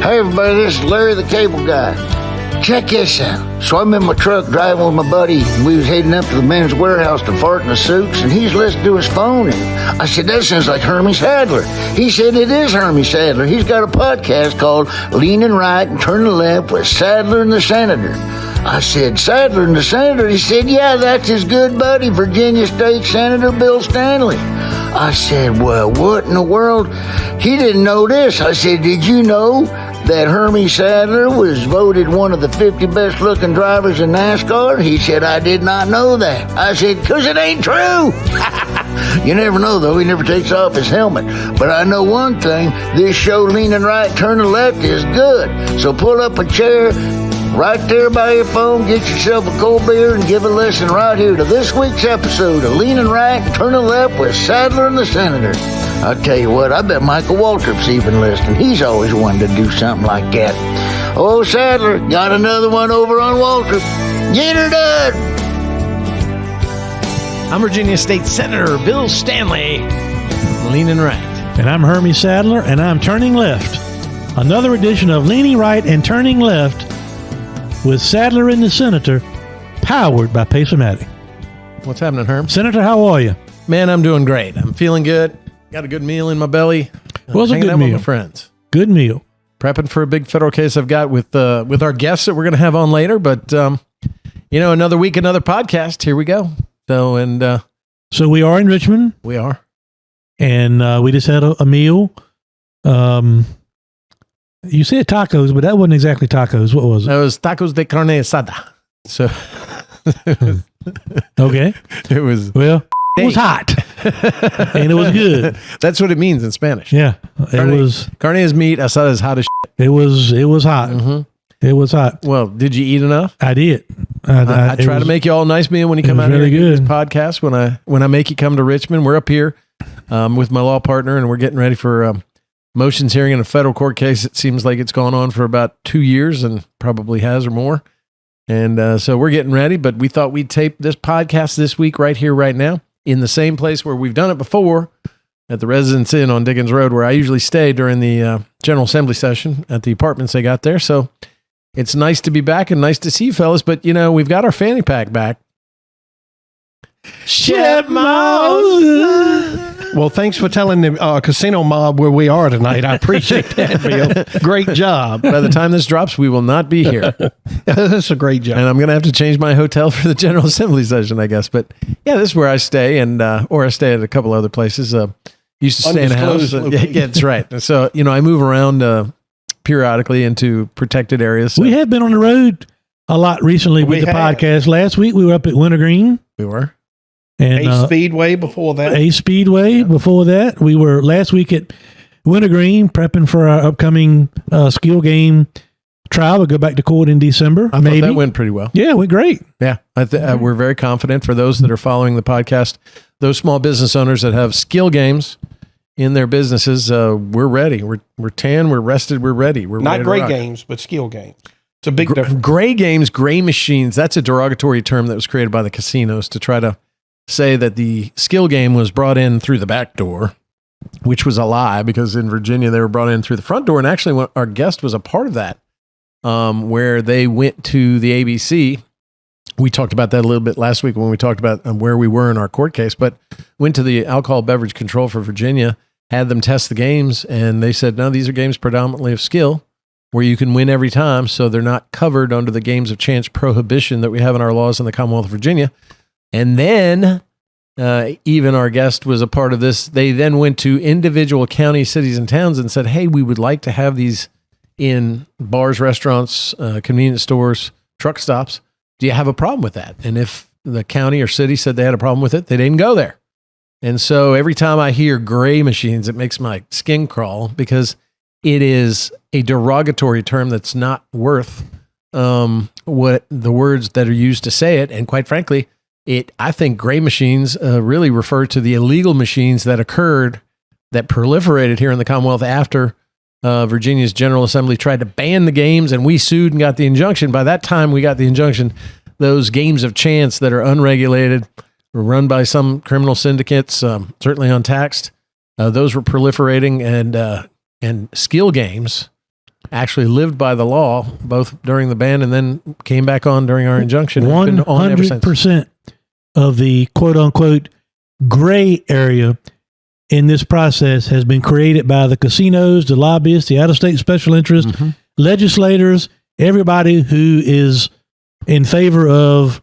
Hey everybody, this is Larry the Cable Guy. Check this out. So I'm in my truck driving with my buddy, and we was heading up to the men's warehouse to fart in the suits, and he's listening to his phone, and I said, that sounds like Hermie Sadler. He said, it is Hermie Sadler. He's got a podcast called Leaning Right and Turning Left with Sadler and the Senator. I said, Sadler and the Senator? He said, yeah, that's his good buddy, Virginia State Senator Bill Stanley. I said, well, what in the world? He didn't know this. I said, did you know that Hermie Sadler was voted one of the 50 best looking drivers in NASCAR? He said, I did not know that. I said, because it ain't true. You never know, though. He never takes off his helmet. But I know one thing. This show, Leaning Right, Turning Left, is good. So pull up a chair right there by your phone, get yourself a cold beer, and give a listen right here to this week's episode of Leaning Right, Turning Left with Sadler and the Senator. I'll tell you what, I bet Michael Waltrip's even listening. He's always wanted to do something like that. Oh, Sadler, got another one over on Waltrip. Get her done. I'm Virginia State Senator Bill Stanley, leaning right. And I'm Hermie Sadler, and I'm turning left. Another edition of Leaning Right and Turning Left with Sadler and the Senator, powered by Pace-O-Matic. What's happening, Herm? Senator, how are you? Man, I'm doing great. I'm feeling good. Got a good meal in my belly. What was a good meal? With my friends. Good meal. Prepping for a big federal case I've got with our guests that we're going to have on later. But, another week, another podcast. Here we go. So we are in Richmond. We are. And we just had a meal. You said tacos, but that wasn't exactly tacos. What was it? It was tacos de carne asada. So, okay. It was... Well... It was hot, and it was good. That's what it means in Spanish. Yeah, was. Carne is meat. Asada is hot as shit. It was hot. Mm-hmm. It was hot. Well, did you eat enough? I did. I try to make you all a nice meal when you come out here to do this podcast. When I make you come to Richmond, we're up here with my law partner, and we're getting ready for motions hearing in a federal court case. It seems like it's gone on for about 2 years, and probably has or more. And so we're getting ready, but we thought we'd tape this podcast this week right here, right now, in the same place where we've done it before, at the Residence Inn on Dickens Road, where I usually stay during the General Assembly session at the apartments they got there. So it's nice to be back and nice to see you fellas. But, we've got our fanny pack back. Shep Mouse! Well, thanks for telling the casino mob where we are tonight. I appreciate that, Bill. Great job. By the time this drops, we will not be here. That's a great job. And I'm going to have to change my hotel for the General Assembly session, I guess. But yeah, this is where I stay, and or I stay at a couple other places. Used to stay in a house. Yeah, that's right. So, I move around periodically into protected areas. So. We have been on the road a lot recently with the podcast. Last week, we were up at Wintergreen. We were. And, Ace Speedway before that. Ace Speedway before that. We were last week at Wintergreen prepping for our upcoming skill game trial. We'll go back to court in December. I thought that went pretty well. Yeah, it went great. Yeah, we're very confident. For those that are following the podcast, those small business owners that have skill games in their businesses, we're ready. We're tan, we're rested, we're ready. We're not ready gray games, but skill games. It's a big difference. Gray games, gray machines, that's a derogatory term that was created by the casinos to try to say that the skill game was brought in through the back door, which was a lie, because in Virginia they were brought in through the front door. And actually, our guest was a part of that, where they went to the ABC. We talked about that a little bit last week when we talked about where we were in our court case, but went to the Alcohol Beverage Control for Virginia, had them test the games, and they said, no, these are games predominantly of skill, where you can win every time, so they're not covered under the games of chance prohibition that we have in our laws in the Commonwealth of Virginia. And then even our guest was a part of this. They then went to individual counties, cities, and towns and said, hey, we would like to have these in bars, restaurants, convenience stores, truck stops. Do you have a problem with that? And if the county or city said they had a problem with it, they didn't go there. And so every time I hear gray machines, it makes my skin crawl, because it is a derogatory term that's not worth what the words that are used to say it. And quite frankly, I think gray machines really refer to the illegal machines that occurred, that proliferated here in the Commonwealth after Virginia's General Assembly tried to ban the games, and we sued and got the injunction. By that time we got the injunction, those games of chance that are unregulated, were run by some criminal syndicates, certainly untaxed, those were proliferating, and skill games actually lived by the law, both during the ban and then came back on during our injunction. It's been on ever since. 100% of the quote unquote gray area in this process has been created by the casinos, the lobbyists, the out-of-state special interests, legislators, everybody who is in favor of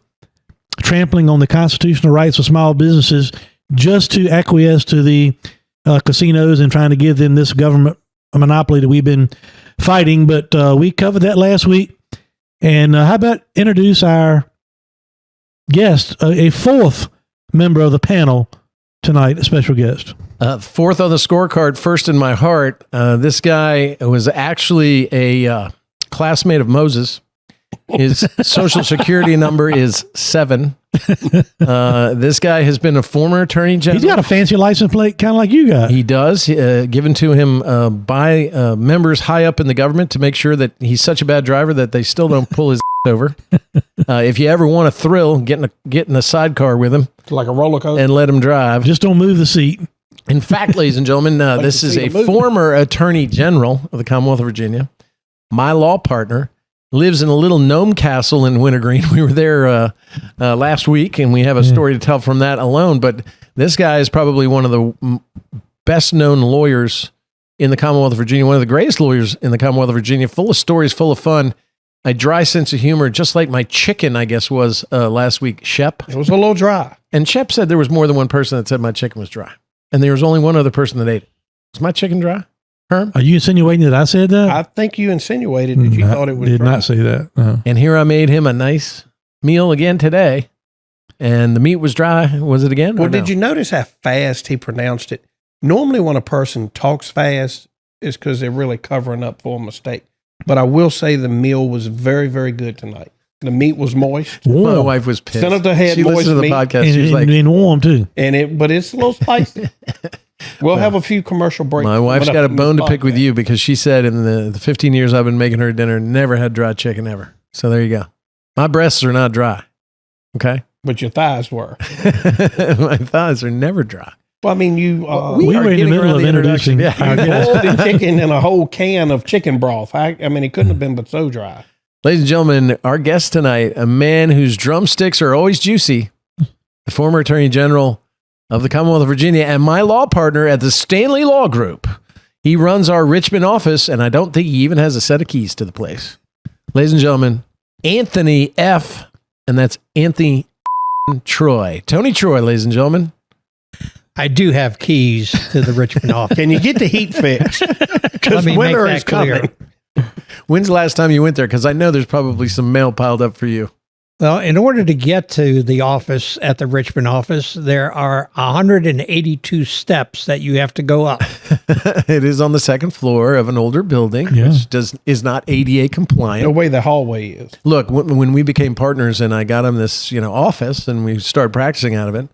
trampling on the constitutional rights of small businesses just to acquiesce to the casinos and trying to give them this government monopoly that we've been fighting. But we covered that last week. And how about introduce our guest, a fourth member of the panel tonight, a special guest. Fourth on the scorecard, first in my heart. This guy was actually a classmate of Moses. His social security number is 7. This guy has been a former attorney general. He's got a fancy license plate, kind of like you got. He does, given to him by members high up in the government to make sure that he's such a bad driver that they still don't pull his over. If you ever want a thrill, get in a sidecar with him. Like a roller coaster. And let him drive. Just don't move the seat. In fact, ladies and gentlemen, this is a former attorney general of the Commonwealth of Virginia. My law partner lives in a little gnome castle in Wintergreen. We were there last week, and we have a story to tell from that alone. But this guy is probably one of the best-known lawyers in the Commonwealth of Virginia, one of the greatest lawyers in the Commonwealth of Virginia, full of stories, full of fun, a dry sense of humor, just like my chicken, I guess, was last week, Shep. It was a little dry. And Shep said there was more than one person that said my chicken was dry. And there was only one other person that ate it. Was my chicken dry? Herm? Are you insinuating that I said that? I think you insinuated that you thought it was did dry. not say that. Uh-huh. And here I made him a nice meal again today. And the meat was dry. Was it again? Well, did you notice how fast he pronounced it? Normally when a person talks fast, it's because they're really covering up for a mistake. But I will say the meal was very, very good tonight. The meat was moist. Warm. My wife was pissed. Senator had she moist listened to the meat. podcast. She was like, and warm too. But it's a little spicy. We'll have a few commercial breaks. my wife's coming got a up in this bone to pick with podcast. you because she said in the 15 years I've been making her dinner, never had dry chicken ever. So there you go. My breasts are not dry. Okay. But your thighs were. My thighs are never dry. Well, I mean, We are were in the getting middle around of the introducing introduction. our guest. boiled the chicken in a whole can of chicken broth. I mean, it couldn't have been but so dry. Ladies and gentlemen, our guest tonight, a man whose drumsticks are always juicy, the former Attorney General of the Commonwealth of Virginia and my law partner at the Stanley Law Group. He runs our Richmond office, and I don't think he even has a set of keys to the place. Ladies and gentlemen, Anthony F., and that's Anthony Troy. Tony Troy, ladies and gentlemen. I do have keys to the Richmond office. Can you get the heat fixed? Because me winter make is that clear. coming. When's the last time you went there? Because I know there's probably some mail piled up for you. Well, in order to get to the office at the Richmond office, there are 182 steps that you have to go up. It is on the second floor of an older building, which is not ADA compliant. The way the hallway is. Look, when we became partners and I got him this, office and we started practicing out of it,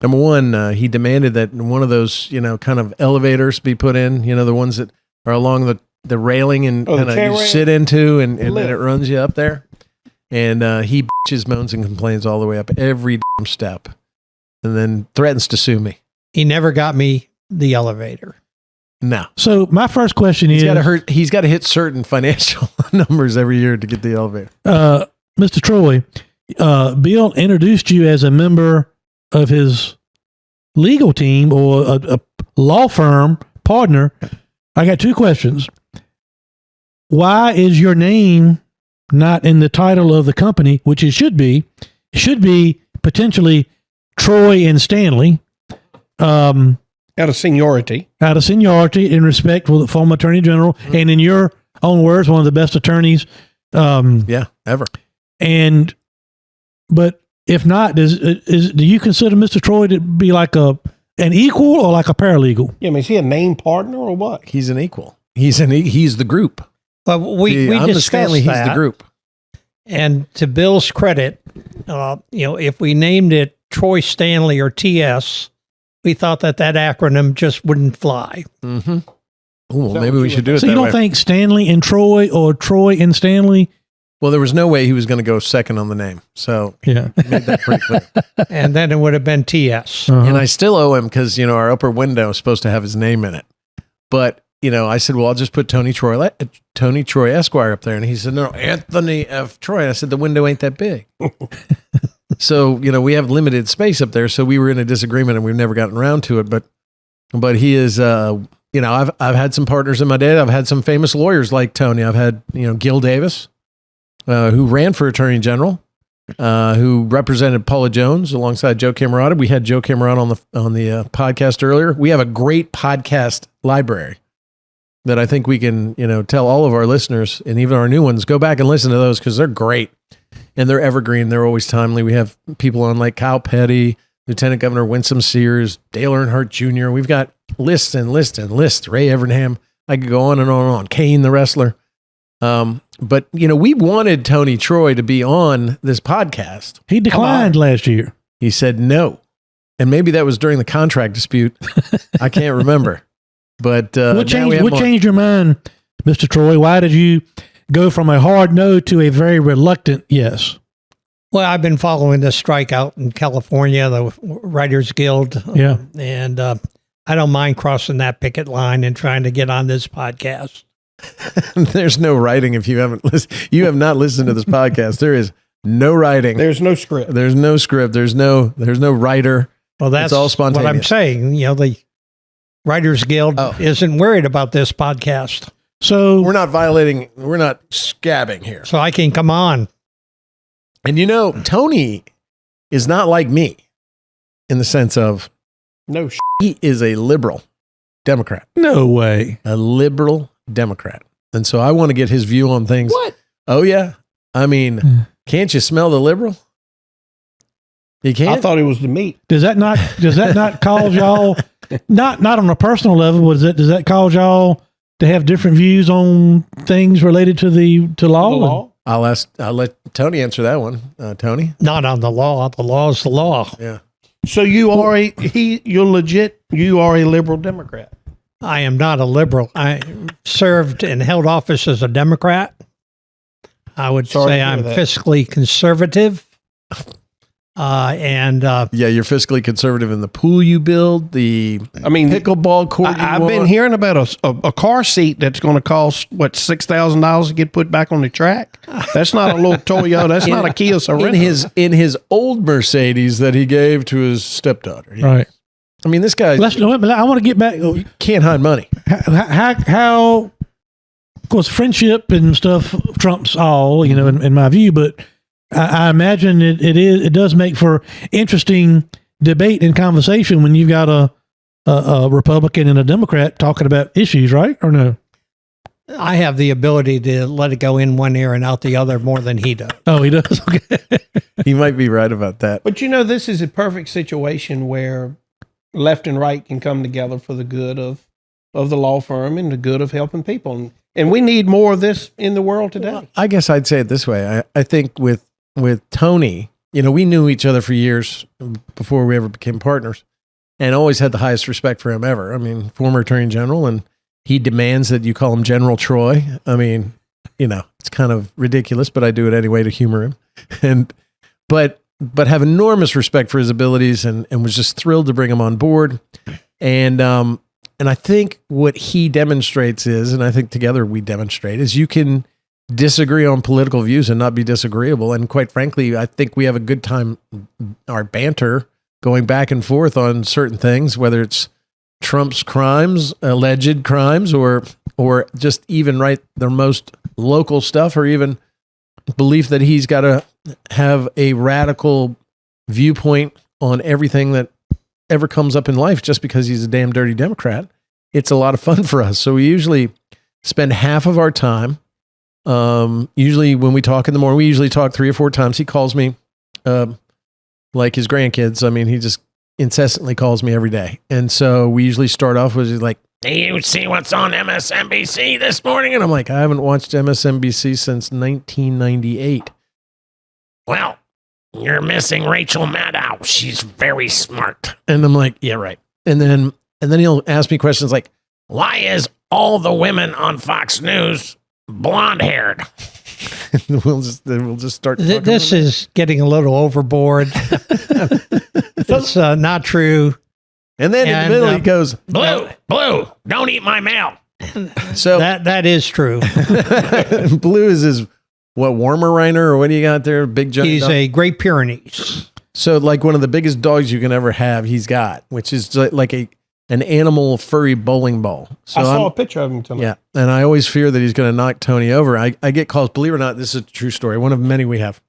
number one, he demanded that one of those, kind of elevators be put in, the ones that are along the railing and Oh, the kind of chair you rail? sit into and then Lift. it runs you up there. And he bitches, moans, and complains all the way up every damn step and then threatens to sue me. He never got me the elevator. No. So my first question He's is, he's got to hit certain financial numbers every year to get the elevator. Mr. Troy, Bill introduced you as a member of his legal team or a law firm partner. I got two questions. Why is your name not in the title of the company, which it should be? It should be potentially Troy and Stanley. Out of seniority. Out of seniority and respect for the former attorney general, and in your own words, one of the best attorneys. Yeah, ever. But if not, do you consider Mr. Troy to be like an equal or like a paralegal? Yeah, I mean, is he a named partner or what? He's an equal. He's the group. Well, we I'm the discussed Stanley, that. he's the group. And to Bill's credit, if we named it Troy Stanley or TS, we thought that acronym just wouldn't fly. Mm-hmm. Well, that maybe what we you should do it So that you don't way. think Stanley and Troy or Troy and Stanley? Well, there was no way he was going to go second on the name. So Yeah. he made that pretty clear. And then it would have been TS. Uh-huh. And I still owe him because, our upper window is supposed to have his name in it. But I said, well, I'll just put Tony Troy Esquire up there. And he said, no, Anthony F. Troy. And I said, the window ain't that big. So, we have limited space up there. So we were in a disagreement and we've never gotten around to it. But he is, I've had some partners in my day. I've had some famous lawyers like Tony. I've had, Gil Davis, who ran for Attorney General, who represented Paula Jones alongside Joe Camerata. We had Joe Camerata on the podcast earlier. We have a great podcast library that I think we can, tell all of our listeners and even our new ones, go back and listen to those because they're great and they're evergreen. They're always timely. We have people on like Kyle Petty, Lieutenant Governor Winsome Sears, Dale Earnhardt Jr. We've got lists and lists and lists. Ray Evernham. I could go on and on and on. Kane, the wrestler. But, we wanted Tony Troy to be on this podcast. He declined last year. He said no. And maybe that was during the contract dispute. I can't remember. But what changed your mind, Mr. Troy? Why did you go from a hard no to a very reluctant yes? Well, I've been following the strike out in California, the Writers Guild. Yeah. And I don't mind crossing that picket line and trying to get on this podcast. There's no writing if you haven't listened. You have not listened to this podcast. There is no writing. There's no script. There's no script. There's no writer. Well, that's all spontaneous. what I'm saying. The Writers Guild isn't worried about this podcast. So we're not scabbing here. So I can come on. And Tony is not like me in the sense of he is a liberal Democrat. No way. A liberal Democrat. And so I want to get his view on things. What? Oh yeah. I mean, can't you smell the liberal? You can't? I thought it was the meat. Does that not cause y'all not on a personal level, does that cause y'all to have different views on things related to law? The law? I'll let Tony answer that one. Tony? Not on the law. The law is the law. Yeah. So you are you are a liberal Democrat. I am not a liberal. I served and held office as a Democrat. I would say I'm fiscally conservative. Yeah, you're fiscally conservative in the pool you build, pickleball court. I've been hearing about a car seat that's going to cost $6,000 to get put back on the track. That's not a little Toyota. That's not a Kia Sorento. In his old Mercedes that he gave to his stepdaughter. Yes. Right. I mean, this guy. I want to get back. You can't hide money. How of course, friendship and stuff trumps all, in my view, but I imagine it does make for interesting debate and conversation when you've got a Republican and a Democrat talking about issues, right? Or no? I have the ability to let it go in one ear and out the other more than he does. Oh, he does? Okay. He might be right about that. But this is a perfect situation where left and right can come together for the good of the law firm and the good of helping people. And we need more of this in the world today. Well, I guess I'd say it this way. I think with Tony, we knew each other for years before we ever became partners and always had the highest respect for him ever. I mean, former Attorney General, and he demands that you call him General Troy. I mean, it's kind of ridiculous, but I do it anyway to humor him. But have enormous respect for his abilities and was just thrilled to bring him on board. And I think what he demonstrates is, and I think together we demonstrate, is you can disagree on political views and not be disagreeable. And quite frankly, I think we have a good time, our banter, going back and forth on certain things, whether it's Trump's crimes, alleged crimes, or just even their most local stuff, or even belief that he's got to have a radical viewpoint on everything that ever comes up in life just because he's a damn dirty Democrat. It's a lot of fun for us. So we usually spend half of our time. Usually when we talk in the morning, we usually talk 3 or 4 times. He calls me, like his grandkids. I mean, he just incessantly calls me every day. And so we usually start off with like, "Hey, you see what's on MSNBC this morning?" And I'm like, "I haven't watched MSNBC since 1998. "Well, you're missing Rachel Maddow. She's very smart." And I'm like, "Yeah, right." And then he'll ask me questions like, "Why is all the women on Fox News blonde haired?" we'll just start. This is getting a little overboard. It's not true. And then in the middle he goes, Blue, don't eat my mail. So That is true. Blue is his warmer Reiner, or what do you got there? Big giant He's dog? a Great Pyrenees. So like one of the biggest dogs you can ever have, he's got, which is like an animal furry bowling ball. So I saw a picture of him tonight. Yeah, and I always fear that he's going to knock Tony over. I get calls, believe it or not, this is a true story. One of many we have.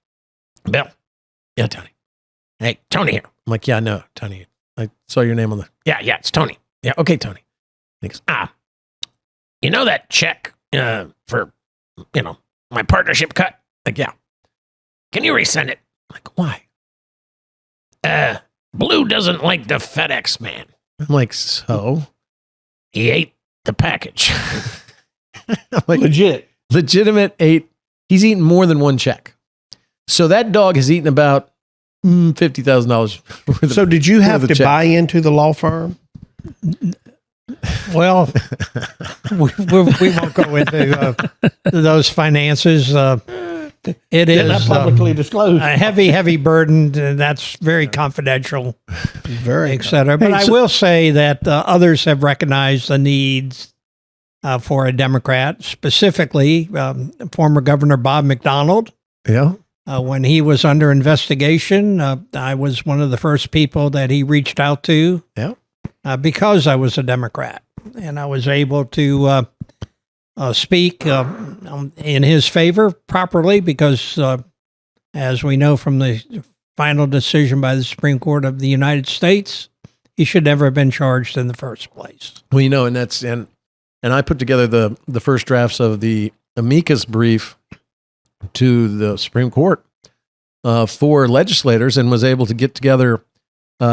Bill. Yeah, Tony. Hey, Tony here. I'm like, yeah, no, Tony. I saw your name on the. Yeah, it's Tony. Yeah, okay, Tony. He goes, you know that check for, my partnership cut? Like, yeah. Can you resend it? I'm like, why? Blue doesn't like the FedEx man. I'm like, so? He ate the package. I'm like, legitimate ate. He's eaten more than one check. So that dog has eaten about $50,000. So did you have to buy into the law firm? Well, we won't go into those finances. It is not publicly disclosed. a heavy burden. That's very confidential, Very et cetera. But I will say that others have recognized the needs for a Democrat, specifically former Governor Bob McDonald. Yeah. When he was under investigation, I was one of the first people that he reached out to. Yeah. Because I was a Democrat, and I was able to speak in his favor properly because, as we know from the final decision by the Supreme Court of the United States, he should never have been charged in the first place. Well, and I put together the first drafts of the amicus brief to the Supreme Court for legislators, and was able to get together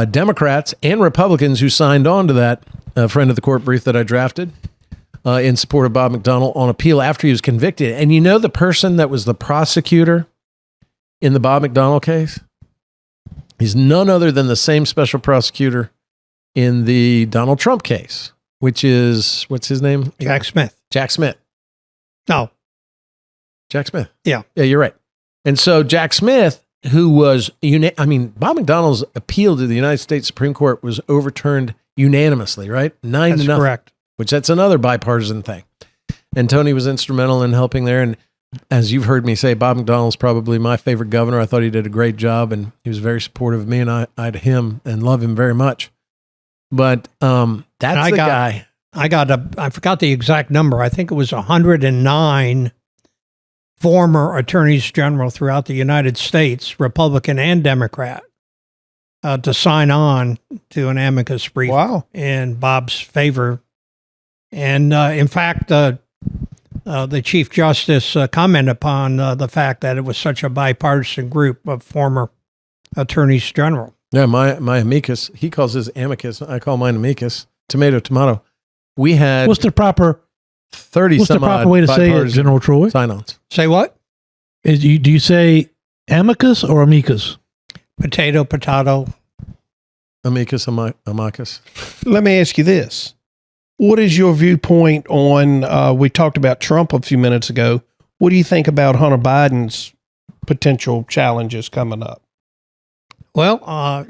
Democrats and Republicans who signed on to that friend of the court brief that I drafted in support of Bob McDonald on appeal after he was convicted. And the person that was the prosecutor in the Bob McDonald case? He's none other than the same special prosecutor in the Donald Trump case, which is, what's his name? Jack Smith. Jack Smith. No. Jack Smith. Yeah. Yeah, you're right. And so Jack Smith, who was, Bob McDonald's appeal to the United States Supreme Court was overturned unanimously, right? 9-0. That's correct. Which that's another bipartisan thing. And Tony was instrumental in helping there. And as you've heard me say, Bob McDonald's probably my favorite governor. I thought he did a great job, and he was very supportive of me, and I to him and love him very much. But that's the guy. I forgot the exact number. I think it was 109 former attorneys general throughout the United States, Republican and Democrat, to sign on to an amicus brief in Bob's favor. And in fact, the Chief Justice commented upon the fact that it was such a bipartisan group of former attorneys general. Yeah, my amicus, he calls his amicus, I call mine amicus, tomato. We had What's the proper 30 What's the proper way to say it, General Troy? Sign-ons. Say what? Do you say amicus or amicus? Potato. Amicus, amicus. Let me ask you this. What is your viewpoint on, we talked about Trump a few minutes ago. What do you think about Hunter Biden's potential challenges coming up? Well,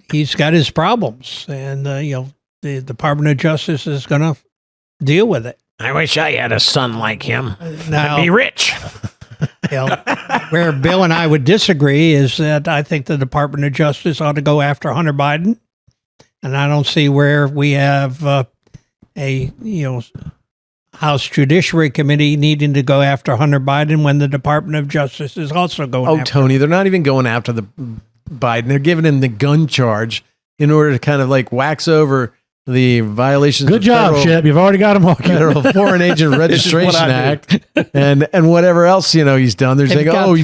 he's got his problems, and, the Department of Justice is going to deal with it. I wish I had a son like him. Now, I'd be rich. Where Bill and I would disagree is that I think the Department of Justice ought to go after Hunter Biden, and I don't see where we have a House Judiciary Committee needing to go after Hunter Biden when the Department of Justice is also going after Tony, they're not even going after the Biden. They're giving him the gun charge in order to kind of like wax over the violations. Good job, Shep. You've already got them all. Federal Foreign Agent Registration Act and whatever else he's done. They're saying, he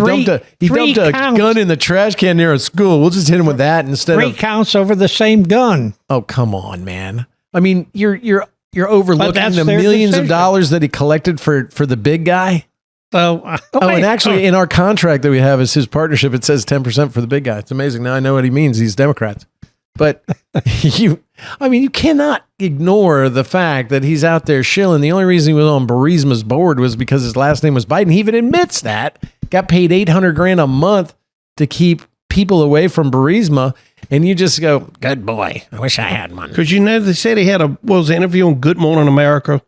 dumped a gun in the trash can near a school. We'll just hit him with that instead of 3 counts over the same gun. Oh, come on, man. I mean, you're overlooking the millions of dollars that he collected for the big guy. So, and actually, in our contract that we have as his partnership, it says 10% for the big guy. It's amazing. Now I know what he means. He's Democrats. But you cannot ignore the fact that he's out there shilling. The only reason he was on Burisma's board was because his last name was Biden. He even admits that. Got paid $800,000 a month to keep people away from Burisma. And you just go, good boy. I wish I had one. Because they said he had was an interview on Good Morning America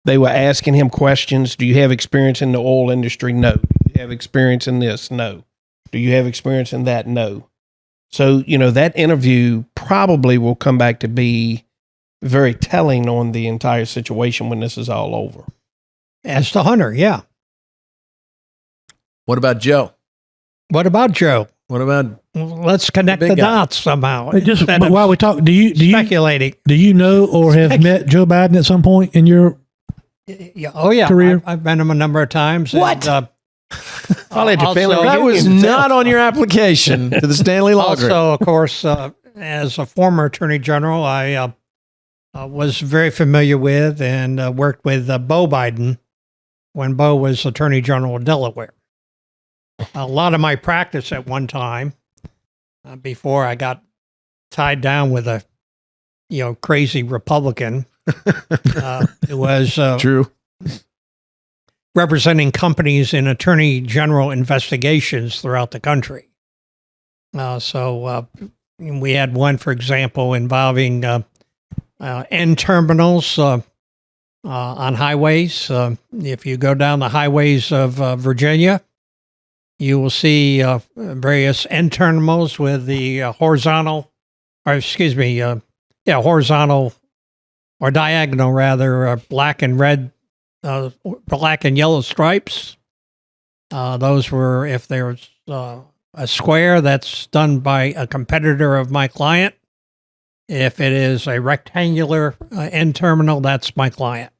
They were asking him questions. Do you have experience in the oil industry? No. Do you have experience in this? No. Do you have experience in that? No. So, that interview probably will come back to be very telling on the entire situation when this is all over. As the hunter, yeah. What about Joe? What about Joe? What about Let's connect the big guy. dots somehow. But instead of while we talk, do you speculating? do you know or have met Joe Biden at some point in your Yeah. Oh, yeah. career? I've met him a number of times. What? And, Probably at the also- family that was reunion. not on your application to the Stanley Law Group. also, of course, as a former attorney general, I was very familiar with and worked with Bo Biden when Bo was attorney general of Delaware. A lot of my practice at one time, before I got tied down with a crazy Republican, it was True. representing companies in attorney general investigations throughout the country. So we had one, for example, involving end terminals on highways. If you go down the highways of Virginia, you will see various end terminals with the horizontal or diagonal rather, black and red, black and yellow stripes. Those were, if there's a square, that's done by a competitor of my client. If it is a rectangular end terminal, that's my client.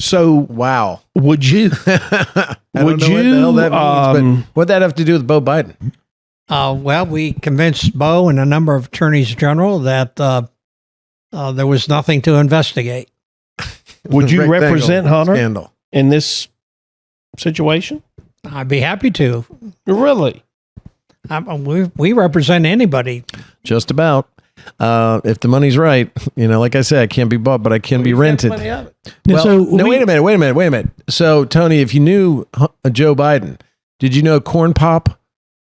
So Wow. would you, I don't would know what the hell you, that means, but what'd that have to do with Bo Biden? Well, we convinced Bo and a number of attorneys general that there was nothing to investigate. would you Rectangle represent Hunter Scandal. in this situation? I'd be happy to. Really? We represent anybody. Just about. If the money's right, like I said, I can't be bought, but I can be rented. Now, Well, so no, wait a minute. So, Tony, if you knew Joe Biden, did you know Corn Pop,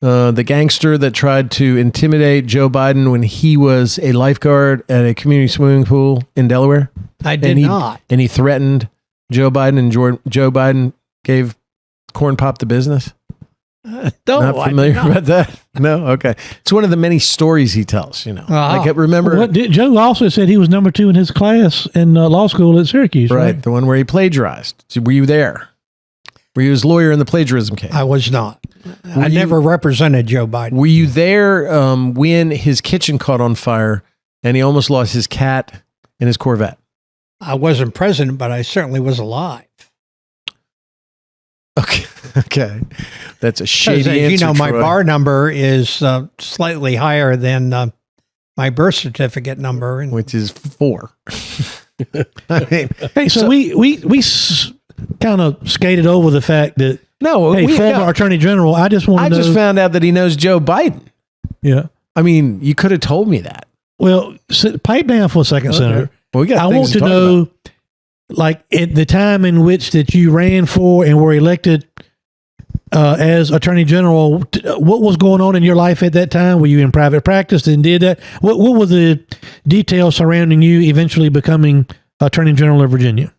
the gangster that tried to intimidate Joe Biden when he was a lifeguard at a community swimming pool in Delaware? I did not. And he threatened Joe Biden, and Joe Biden gave Corn Pop the business? No, Not familiar about that? No? Okay. It's one of the many stories he tells, Uh-huh. Like, remember... Joe also said he was number 2 in his class in law school at Syracuse, Right, right? the one where he plagiarized. So were you there? Were you his lawyer in the plagiarism case? I was not. I never represented Joe Biden. Were you there when his kitchen caught on fire and he almost lost his cat and his Corvette? I wasn't present, but I certainly was alive. Okay. That's a shady As answer, my Troy. bar number is slightly higher than my birth certificate number. And Which is 4. I mean, Hey, so we kind of skated over the fact that no, former attorney general. I just want I to know. just found out that he knows Joe Biden. Yeah. I mean, you could have told me that. Well, pipe down for a second, Senator. Well, we got I things want to talk know, about. like, at the time in which that you ran for and were elected as attorney general, what was going on in your life at that time? Were you in private practice and did that? What were the details surrounding you eventually becoming attorney general of Virginia?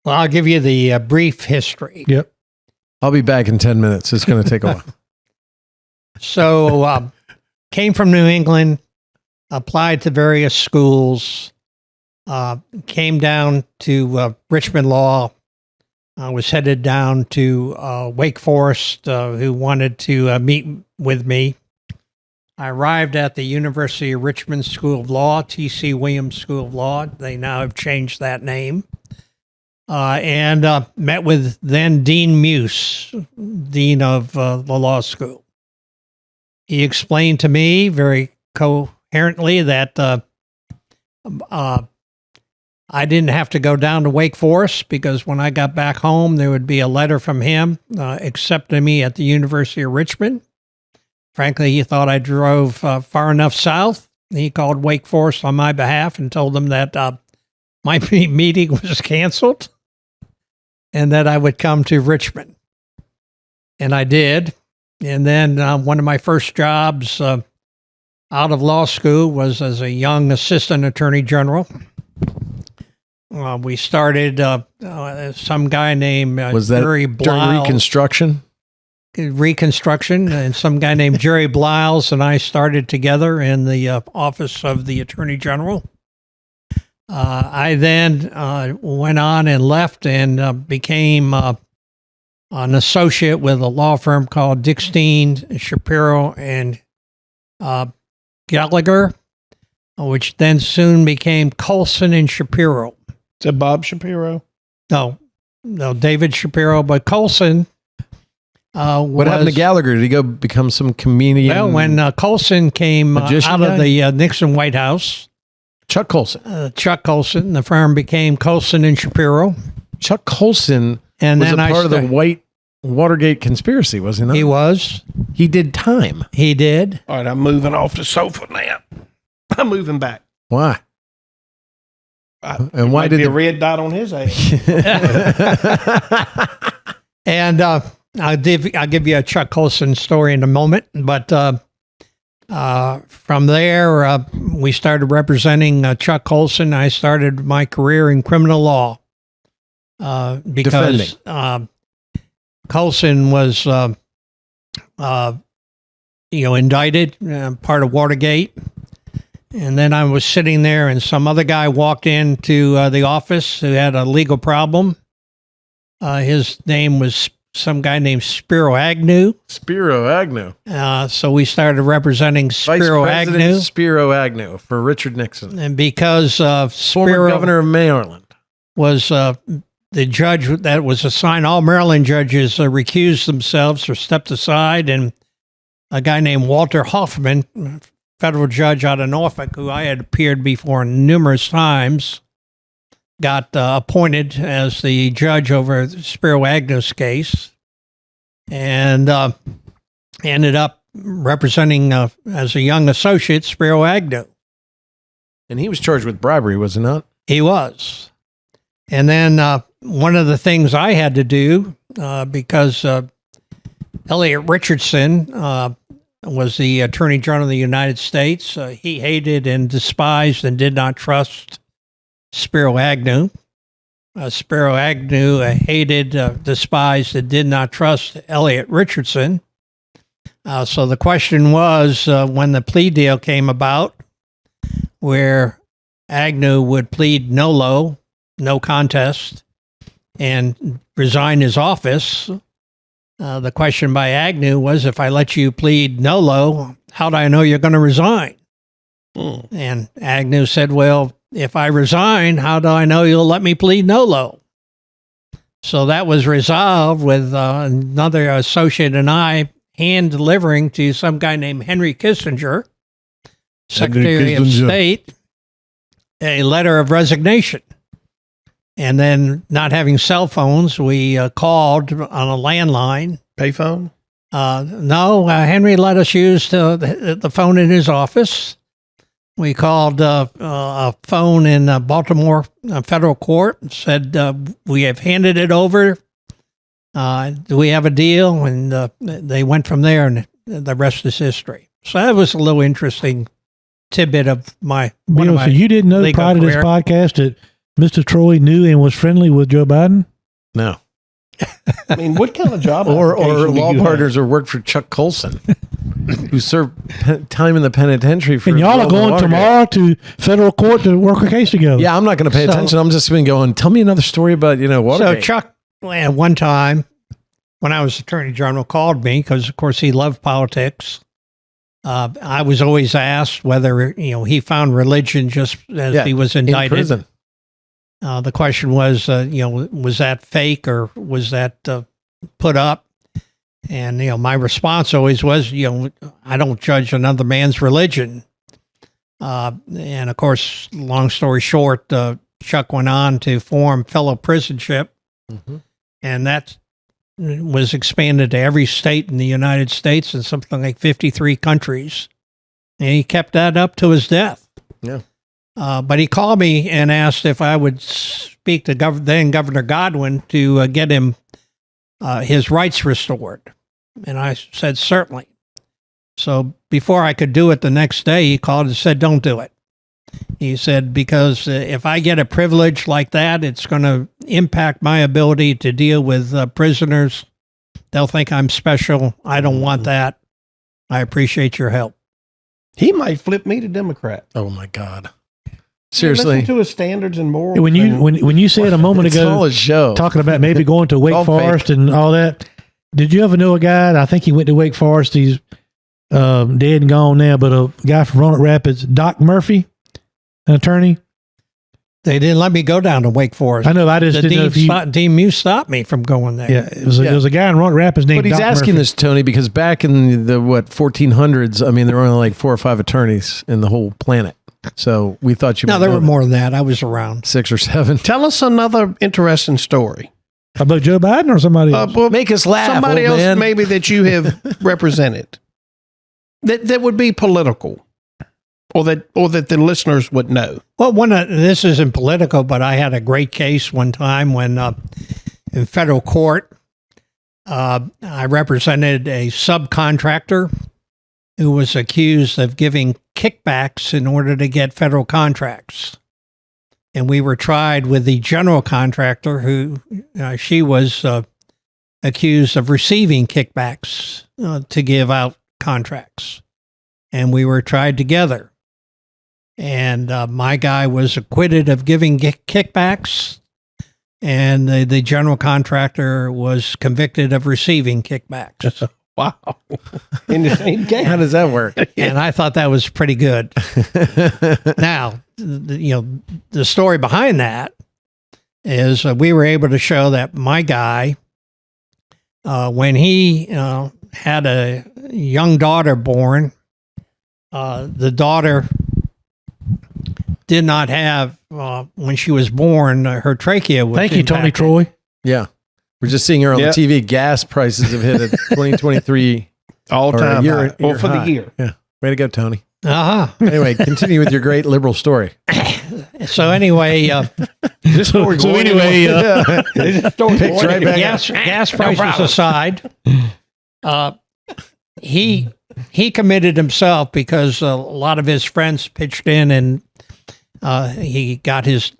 well, I'll give you the brief history. Yep. I'll be back in 10 minutes. It's going to take a while. So, came from New England, applied to various schools, came down to Richmond Law, was headed down to Wake Forest, who wanted to meet with me. I arrived at the University of Richmond School of Law, T.C. Williams School of Law. They now have changed that name. And met with then Dean Muse, Dean of the law school. He explained to me very coherently that I didn't have to go down to Wake Forest because when I got back home, there would be a letter from him accepting me at the University of Richmond. Frankly, he thought I drove far enough south. He called Wake Forest on my behalf and told them that my meeting was canceled and that I would come to Richmond. And I did. And then one of my first jobs out of law school was as a young assistant attorney general. We started some guy named Was that Jerry during Bliles. Reconstruction? And some guy named Jerry Bliles and I started together in the office of the Attorney General. I then went on and left and became an associate with a law firm called Dickstein, Shapiro, and Gallagher, which then soon became Colson and Shapiro. Is it Bob Shapiro? No, David Shapiro, but Colson. What happened to Gallagher? Did he go become some comedian? Well, when Colson came out magician of the Nixon White House, Chuck Colson. Chuck Colson, the firm became Colson and Shapiro. Chuck Colson And was then a part of the started- White Watergate conspiracy, was he not? He was. He did time. He did. All right, I'm moving off the sofa now. I'm moving back. Why? And why Might did be a the red dot on his ass? And I'll give you a Chuck Colson story in a moment. But from there, we started representing Chuck Colson. I started my career in criminal law because Colson was, indicted, part of Watergate. And then I was sitting there, and some other guy walked into the office who had a legal problem. His name was some guy named Spiro Agnew. Spiro Agnew. So we started representing Spiro Vice President Agnew. Spiro Agnew for Richard Nixon. And because Former Spiro governor of Maryland. was the judge that was assigned, all Maryland judges recused themselves or stepped aside, and a guy named Walter Hoffman, federal judge out of Norfolk, who I had appeared before numerous times, got appointed as the judge over Spiro Agnew's case, and ended up representing as a young associate Spiro Agnew. And he was charged with bribery, was he not? He was. And then one of the things I had to do, because Elliot Richardson was the Attorney General of the United States, he hated and despised and did not trust Spiro Agnew. Spiro Agnew hated, despised, and did not trust Elliot Richardson. So the question was, when the plea deal came about, where Agnew would plead no contest, and resign his office, the question by Agnew was, if I let you plead no, how do I know you're going to resign? And Agnew said, well, if I resign, how do I know you'll let me plead no? So that was resolved with another associate and I hand delivering to some guy named Henry Kissinger, Secretary of State, a letter of resignation. And then, not having cell phones, we called on a landline. Payphone? No, Henry let us use the phone in his office. We called a phone in Baltimore federal court and said, we have handed it over. Do we have a deal? And they went from there, and the rest is history. So that was a little interesting tidbit of my Bill, so you didn't know legal prior to this career. podcast that Mr. Troy knew and was friendly with Joe Biden? No. I mean, what kind of job? Or application do law you have? partners or worked for Chuck Colson, who served time in the penitentiary for. And y'all are going Watergate. tomorrow to federal court to work a case together. Yeah, I'm not going to pay So- attention. I'm just going to go and tell me another story about So Watergate. Chuck, at one time, when I was Attorney General, called me because, of course, he loved politics. I was always asked whether he found religion just as he was in indicted. prison. The question was, was that fake or was that put up? And my response always was, I don't judge another man's religion. And of course, long story short, Chuck went on to form Fellow Prisonship, and that was expanded to every state in the United States and something like 53 countries. And he kept that up to his death. Yeah. But he called me and asked if I would speak to then Governor Godwin to get him his rights restored. And I said, certainly. So before I could do it the next day, he called and said, don't do it. He said, because if I get a privilege like that, it's going to impact my ability to deal with prisoners. They'll think I'm special. I don't want that. I appreciate your help. He might flip me to Democrat. Oh my God. Seriously. Listen to his standards and morals. When you said a moment It's all ago, a show. talking about maybe going to Wake all Forest and all that, did you ever know a guy? I think he went to Wake Forest. He's dead and gone now, but a guy from Roanoke Rapids, Doc Murphy, an attorney. They didn't let me go down to Wake Forest. I know. I just didn't know if you. Dean Muse stopped me from going there. Yeah, there was a guy in Roanoke Rapids named. But he's Doc asking Murphy. this, Tony, because back in the 1400s, I mean, there were only like 4 or 5 attorneys in the whole planet. So we thought you. No, might there know were that. more than that. I was around. 6 or 7. Tell us another interesting story. About Joe Biden or somebody else? Well, Make us laugh. somebody old else man. maybe that you have represented that would be political, or that the listeners would know. Well, this isn't political, but I had a great case one time when in federal court, I represented a subcontractor who was accused of giving kickbacks in order to get federal contracts. And we were tried with the general contractor who she was accused of receiving kickbacks to give out contracts. And we were tried together. And my guy was acquitted of giving kickbacks, and the general contractor was convicted of receiving kickbacks. Wow. In the same game. How does that work? And I thought that was pretty good. Now, the story behind that is we were able to show that my guy, when he had a young daughter born, the daughter did not have, when she was born, her trachea was Thank you, Tony impacted. Troy. Yeah. We're just seeing her on Yep. the TV. Gas prices have hit at 2023 All or a time year, high. Or for high. the year. Yeah. Way to go, Tony. Uh-huh. Anyway, continue with your great liberal story. So anyway, This story So going anyway, anywhere. This story Picks going right back anywhere. gas prices aside, he committed himself because a lot of his friends pitched in, and he got his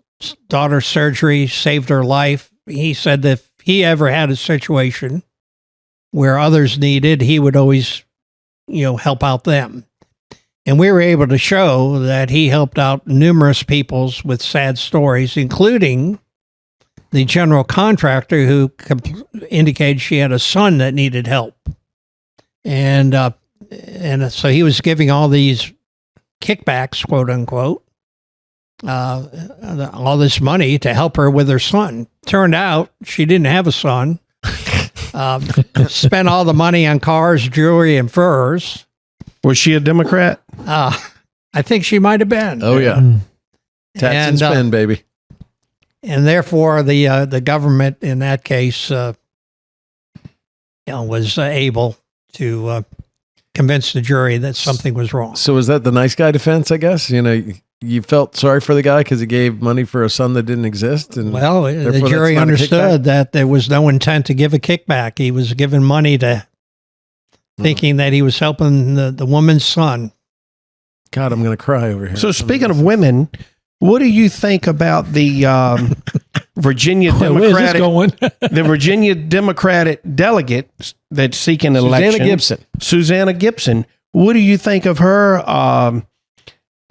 daughter's surgery, saved her life. He said that if he ever had a situation where others needed, he would always, help out them. And we were able to show that he helped out numerous people with sad stories, including the general contractor who indicated she had a son that needed help. And so he was giving all these kickbacks, quote unquote, all this money to help her with her son. Turned out she didn't have a son. Spent all the money on cars, jewelry, and furs. Was she a Democrat? I think she might have been. Oh, yeah. Tax and spend, baby. And therefore, the government in that case was able to convince the jury that something was wrong. So was that the nice guy defense, I guess? You felt sorry for the guy because he gave money for a son that didn't exist? And Well, the therefore jury that's not a understood that there was no intent to give a kickback. He was given money to thinking that he was helping the woman's son. God, I'm going to cry over here. So speaking of women, what do you think about the Virginia Where's this Democratic going? the Virginia Democratic delegate that's seeking an election? Susanna Gibson. What do you think of her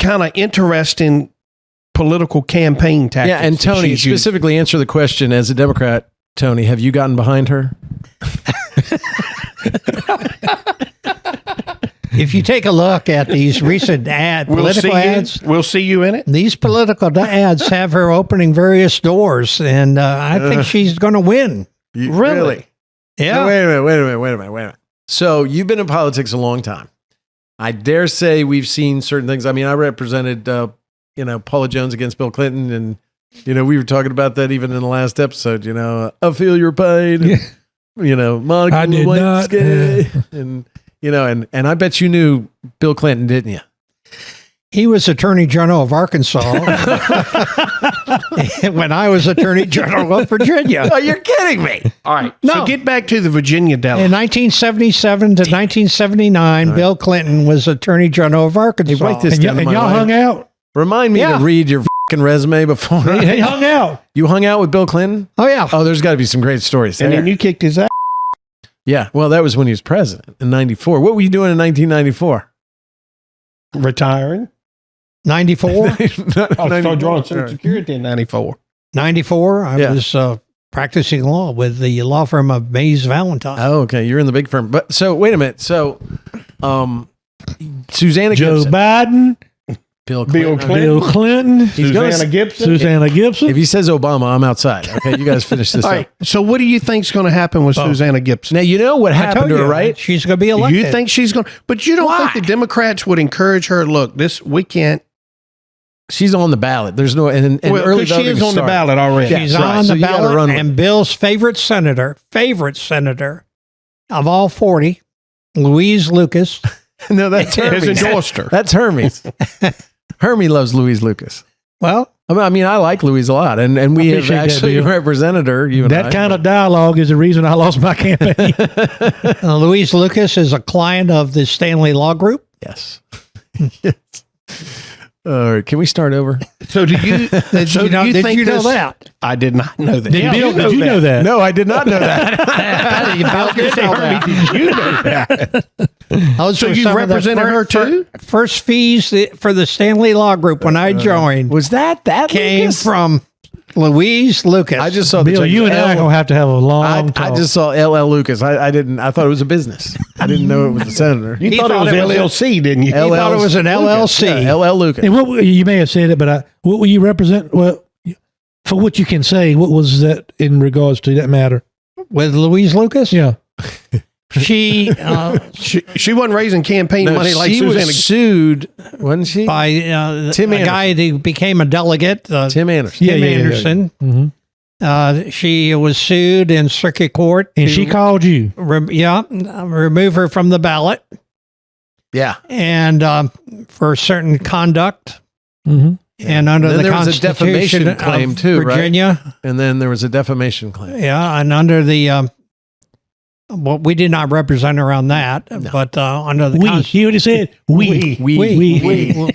kind of interesting political campaign tactics? Yeah, and that Tony, she's used? specifically answer the question as a Democrat. Tony, have you gotten behind her? If you take a look at these recent political ads, We'll see you in it. these political ads have her opening various doors, and I think she's going to win. Really? Yeah. No, wait a minute. So you've been in politics a long time. I dare say we've seen certain things. I mean, I represented, Paula Jones against Bill Clinton, and we were talking about that even in the last episode. I feel your pain. Monica I did not. Lewinsky, and I bet you knew Bill Clinton, didn't you? He was Attorney General of Arkansas when I was Attorney General of Virginia. Oh, you're kidding me. All right. No. So get back to the Virginia In delegate. 1977 to 1979, Bill Clinton was Attorney General of Arkansas. Hey, write this And down. y'all hung out? Remind me Yeah. to read your fucking resume before. He hung out. You hung out with Bill Clinton? Oh, yeah. Oh, there's got to be some great stories And there. then you kicked his ass. Yeah. Well, that was when he was president in 94. What were you doing in 1994? Retiring. 94? I started drawing Social Security in 94. 94, I Yeah. was practicing law with the law firm of Mays Valentine. Oh, okay. You're in the big firm. But so wait a minute. So, Susanna Joe Gibson, Biden, Bill Bill Clinton. Clinton. Bill Clinton, He's gonna Susanna Gibson. Susanna Gibson. If he says Obama, I'm outside. Okay, you guys finish this All up. right. So what do you think's going to happen with Susanna Gibson? Now you know what I happened told to her, you, right? She's going to be elected. You think she's going to, but you don't think the Democrats would encourage her? Look, we can't. She's on the ballot. There's no and Well, early because she voting is on the started. ballot already. Yeah. She's right. on So the you gotta ballot, run with and Bill's favorite senator of all 40, Louise Lucas. No, that's Has Hermes. endorsed her. That's Hermes. Hermie loves Louise Lucas. Well, I mean, I like Louise a lot, and we have appreciate that, actually Bill. represented her. You and That I, kind of dialogue is the reason I lost my campaign. Louise Lucas is a client of the Stanley Law Group. yes. Yes. All right, can we start over? So do you? Did so you know, do you did think you know this- that? I did not know that. Bill, did you know that? No, I did not know that. Bill did know that. Did you know that? Those So were you some of the represented her too? First fees for the Stanley Law Group when I joined Was that came Lucas? from Louise Lucas. I just saw Bill, the you and I are going to have a long I talk. just saw LL Lucas. I didn't. I thought it was a business. I didn't know it was a senator. You He thought it thought was it was LLC, didn't you? he thought it was an LLC. Yeah, LL Lucas. And what you may have said it, but what will you represent? Well, for what you can say, what was that in regards to that matter? With Louise Lucas. Yeah, She She wasn't raising campaign No, money like she Susanna. was sued, wasn't she? by Tim a Anderson. guy who became a delegate, Tim Anderson. Tim Yeah. Anderson. Mhm. She was sued in circuit court, and to she called you. remove her from the ballot, Yeah. and for certain conduct, Mm-hmm. and under Then the there was a Constitution defamation claim of too, right? Virginia, And then there was a defamation claim. yeah, and under the well, we did not represent her on that, but under the We, he already said we.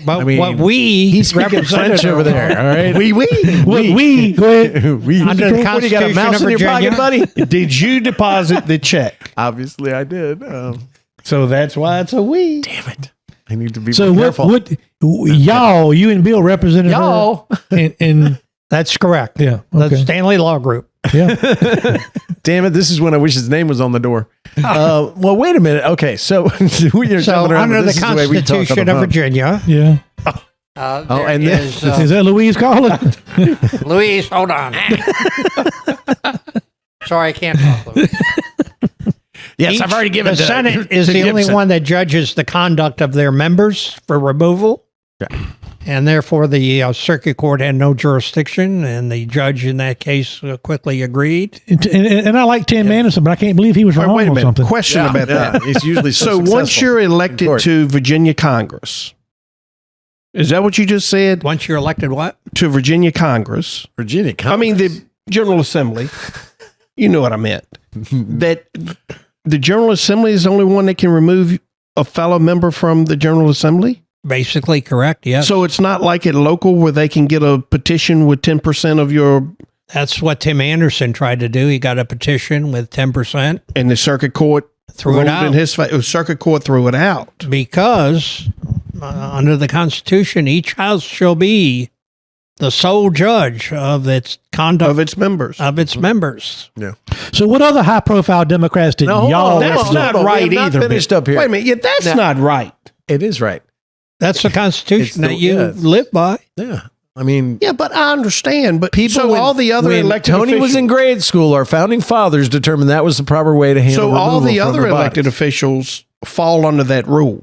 but I mean, what we He's speaking represented French her over there. All right. We. Go ahead. We. Under the What, you got a Constitution mouse of in your Virginia? pocket, buddy? Did you deposit the check? Obviously, I did. So that's why it's a we. Damn it! I need to be So more what? careful. Y'all, you and Bill represented Y'all. her. And That's correct. yeah, The okay, Stanley Law Group. yeah. Damn it! This is when I wish his name was on the door. Well, wait a minute. Okay, so we're So jumping around, under but the this is way we talk on Constitution the of phone. Virginia, Yeah. there and then- is, Is that Louise calling? Louise, hold on. Sorry, I can't talk. Louise. Yes, I've already given the to- Senate is to the only Gibson. one that judges the conduct of their members for removal. Yeah. And therefore, the circuit court had no jurisdiction, and the judge in that case quickly agreed. and I like Tim Anderson, but I can't believe he was All right, wrong wait a on minute. something. Question about that. It's usually So once successful. you're elected Court. to Virginia Congress, is that what you just said? Once you're elected, what? To Virginia Congress? Virginia, I mean, the General Assembly. You know what I meant. That the General Assembly is the only one that can remove a fellow member from the General Assembly? Basically correct, yes. So it's not like at local where they can get a petition with 10% of your, That's what Tim Anderson tried to do. He got a petition with 10%, and the circuit court threw it ruled out. in his favor. Circuit court threw it out. Because under the Constitution, each house shall be the sole judge of its conduct Of its members. of its members. So what other high-profile Democrats did No, hold y'all? on, That's hold on, not hold on. We right have not either. finished Bill. up here. Wait a minute. Yeah, that's Now- not right. It is right. That's the It's Constitution the- that you yeah. live by. Yeah. I mean, Yeah, but I understand. But people. so when- all the other when elected Tony was officials, in grade school, our founding fathers determined that was the proper way to handle. so all the removal from other elected bodies. officials fall under that rule.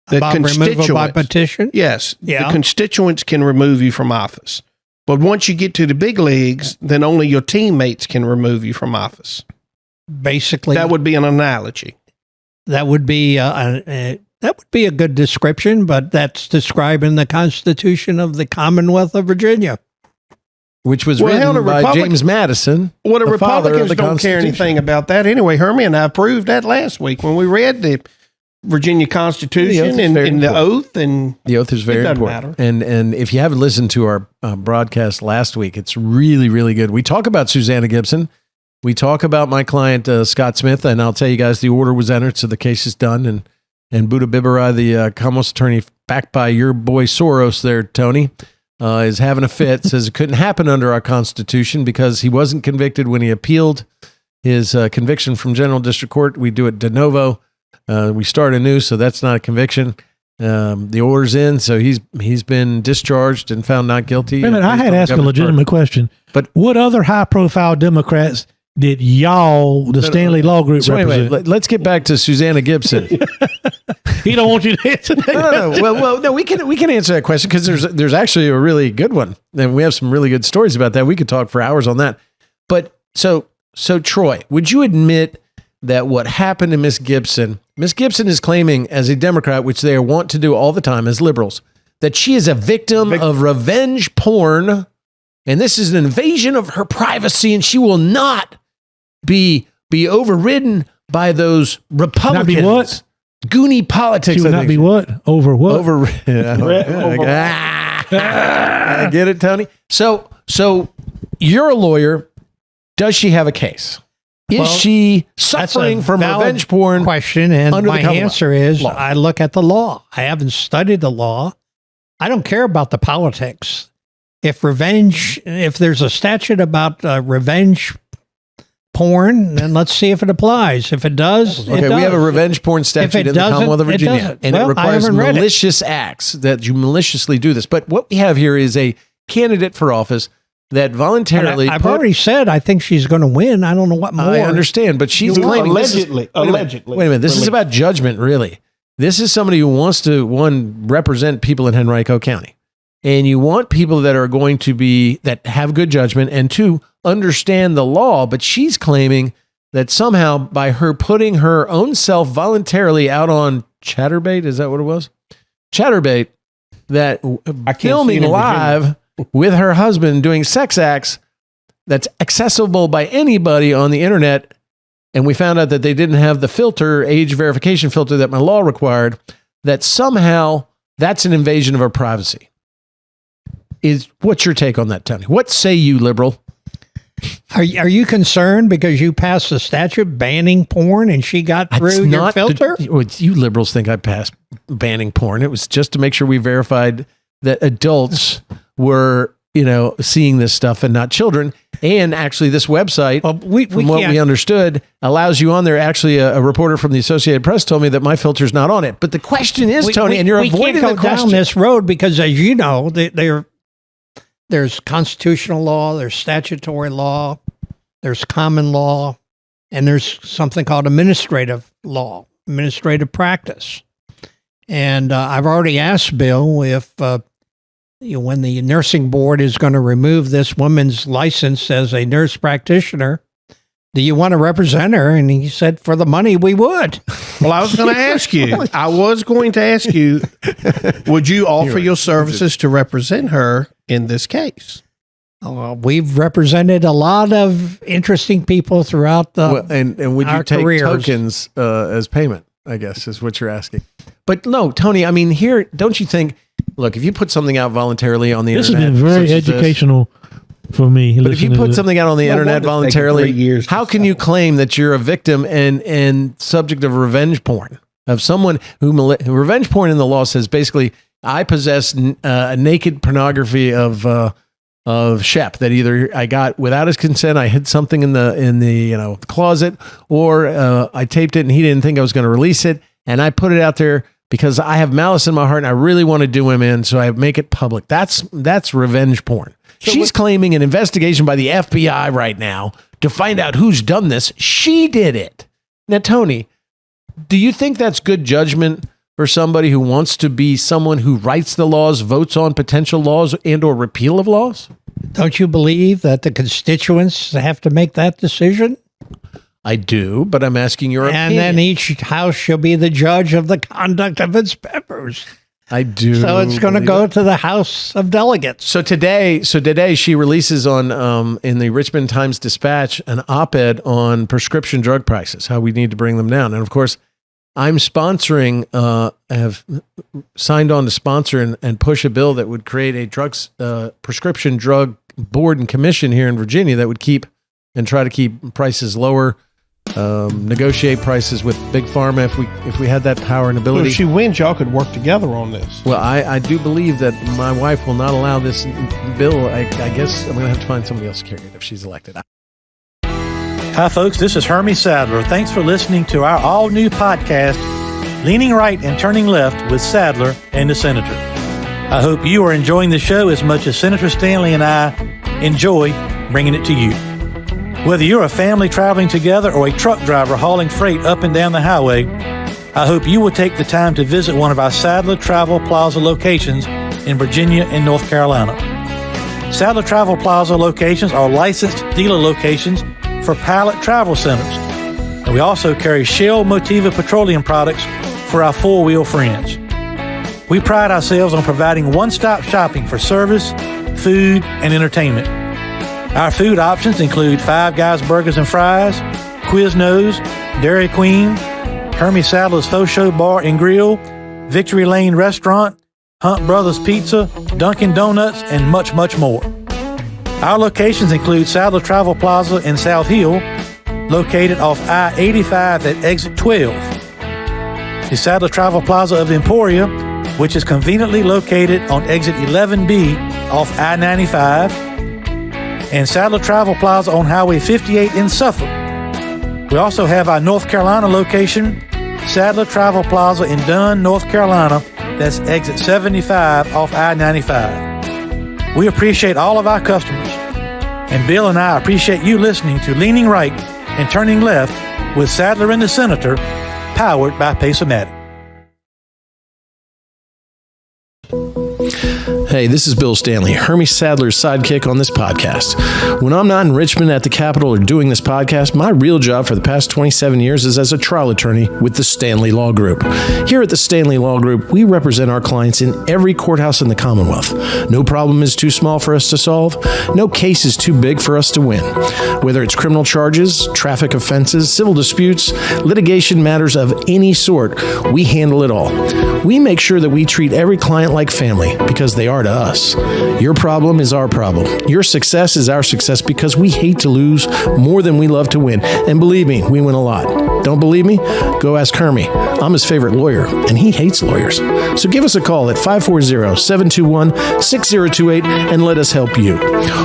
The About removal by petition. Yes, Yeah. the constituents can remove you from office. But once you get to the big leagues, then only your teammates can remove you from office. Basically, That would be an analogy. that would be a good description, but that's describing the Constitution of the Commonwealth of Virginia. which was Well, hell, written the by Republic- James Madison. Well, the the father of Republicans the don't care Constitution. anything about that anyway. Hermie and I proved that last week when we read the Virginia Constitution is and very the important. oath, and The oath is very It doesn't important. And if you haven't listened to our broadcast last week, it's really, really good. We talk about Susanna Gibson. We talk about my client, Scott Smith, and I'll tell you guys, the order was entered, so the case is done. And Buddha Bibarai, the Commonwealth attorney backed by your boy Soros there, Tony, is having a fit, says it couldn't happen under our Constitution because he wasn't convicted when he appealed his conviction from General District Court. We do it de novo. We start anew, so that's not a conviction. The order's in, so he's been discharged and found not guilty. Wait a minute, I had to ask a legitimate question. But what other high-profile Democrats did y'all, the Stanley Law Group, So represent? anyway, let's get back to Susanna Gibson. He don't want you to answer that. No. Well, no, we can answer that question because there's actually a really good one, and we have some really good stories about that. We could talk for hours on that. But so Troy, would you admit that what happened to Miss Gibson is claiming as a Democrat, which they want to do all the time as liberals, that she is a victim of revenge porn, and this is an invasion of her privacy, and she will not be overridden by those Republicans. Not be what? Goonie politics. She would I not think. be what? Over what? I get it, Tony. So you're a lawyer. Does she have a case? Is Well, she That's suffering a from valid revenge porn? question, and under the my Commonwealth answer is law? I look at the law. I haven't studied the law. I don't care about the politics. If there's a statute about revenge porn, then let's see if it applies. If it does, Okay, it does. we have a revenge porn statute it in the doesn't, Commonwealth of it Virginia, doesn't. and Well, it I requires haven't read it. malicious acts that you maliciously do this. But what we have here is a candidate for office that voluntarily. I've already said I think she's going to win. I don't know what more. I understand, but she's claiming allegedly. Wait a minute. This is about judgment, really. This is somebody who wants to, one, represent people in Henrico County. And you want people that are going to be, that have good judgment, and two, understand the law. But she's claiming that somehow by her putting her own self voluntarily out on Chatterbait, is that what it was? Chatterbait, that filming live with her husband doing sex acts that's accessible by anybody on the internet. And we found out that they didn't have the filter, age verification filter that my law required, that somehow that's an invasion of our privacy. What's your take on that, Tony? What say you, liberal? Are you concerned because you passed a statute banning porn and she got through your filter? You liberals think I passed banning porn. It was just to make sure we verified that adults were, seeing this stuff and not children. And actually, this website, from what we understood, allows you on there. Actually, a reporter from the Associated Press told me that my filter's not on it. But the question is, Tony, and you're avoiding the question. We can't go down this road because, as you know, there's constitutional law, there's statutory law, there's common law, and there's something called administrative law, administrative practice. And I've already asked Bill if when the nursing board is going to remove this woman's license as a nurse practitioner, do you want to represent her? And he said, for the money, we would. Well, I was going to ask you, would you offer your services to represent her in this case? We've represented a lot of interesting people throughout and would you take careers. tokens as payment, I guess, is what you're asking. But no, Tony, I mean, here, don't you think, look, if you put something out voluntarily on the This internet. has been very such as this, educational for me. but if you put something out on the internet wonder it's taken 3 voluntarily, years how to can you settle. claim that you're a victim and subject of revenge porn? Of someone revenge porn in the law says basically, I possess naked pornography of Shep that either I got without his consent, I hid something in the closet, or I taped it and he didn't think I was going to release it, and I put it out there because I have malice in my heart and I really want to do him in, so I make it public. That's revenge porn. She's claiming an investigation by the FBI right now to find out who's done this. She did it. Now, Tony, do you think that's good judgment for somebody who wants to be someone who writes the laws, votes on potential laws and or repeal of laws? Don't you believe that the constituents have to make that decision? I do, but I'm asking your opinion. And then each house shall be the judge of the conduct of its members. I do. So it's going to believe go it. to the House of Delegates. So today she releases on in the Richmond Times-Dispatch an op-ed on prescription drug prices, how we need to bring them down. And of course, I'm sponsoring, have signed on to sponsor and push a bill that would create a prescription drug board and commission here in Virginia that would try to keep prices lower, negotiate prices with big pharma if we had that power and Well, ability. if she wins, y'all could work together on this. Well, I do believe that my wife will not allow this bill. I guess I'm going to have to find somebody else to carry it if she's elected. Hi, folks. This is Hermie Sadler. Thanks for listening to our all-new podcast, Leaning Right and Turning Left with Sadler and the Senator. I hope you are enjoying the show as much as Senator Stanley and I enjoy bringing it to you. Whether you're a family traveling together or a truck driver hauling freight up and down the highway, I hope you will take the time to visit one of our Sadler Travel Plaza locations in Virginia and North Carolina. Sadler Travel Plaza locations are licensed dealer locations for Pilot Travel Centers, and we also carry Shell Motiva petroleum products for our four-wheel friends. We pride ourselves on providing one-stop shopping for service, food, and entertainment. Our food options include Five Guys Burgers and Fries, Quiznos, Dairy Queen, Hermie Sadler's Faux Show Bar and Grill, Victory Lane Restaurant, Hunt Brothers Pizza, Dunkin' Donuts, and much, much more. Our locations include Sadler Travel Plaza in South Hill, located off I-85 at exit 12. The Sadler Travel Plaza of Emporia, which is conveniently located on exit 11B off I-95, and Sadler Travel Plaza on Highway 58 in Suffolk. We also have our North Carolina location, Sadler Travel Plaza in Dunn, North Carolina, that's exit 75 off I-95. We appreciate all of our customers, and Bill and I appreciate you listening to Leaning Right and Turning Left with Sadler and the Senator, powered by Pace-O-Matic. Hey, this is Bill Stanley, Hermie Sadler's sidekick on this podcast. When I'm not in Richmond at the Capitol or doing this podcast, my real job for the past 27 years is as a trial attorney with the Stanley Law Group. Here at the Stanley Law Group, we represent our clients in every courthouse in the Commonwealth. No problem is too small for us to solve. No case is too big for us to win. Whether it's criminal charges, traffic offenses, civil disputes, litigation matters of any sort, we handle it all. We make sure that we treat every client like family because they are to us. Your problem is our problem. Your success is our success because we hate to lose more than we love to win. And believe me, we win a lot. Don't believe me? Go ask Hermie. I'm his favorite lawyer, and he hates lawyers. So give us a call at 540-721-6028 and let us help you.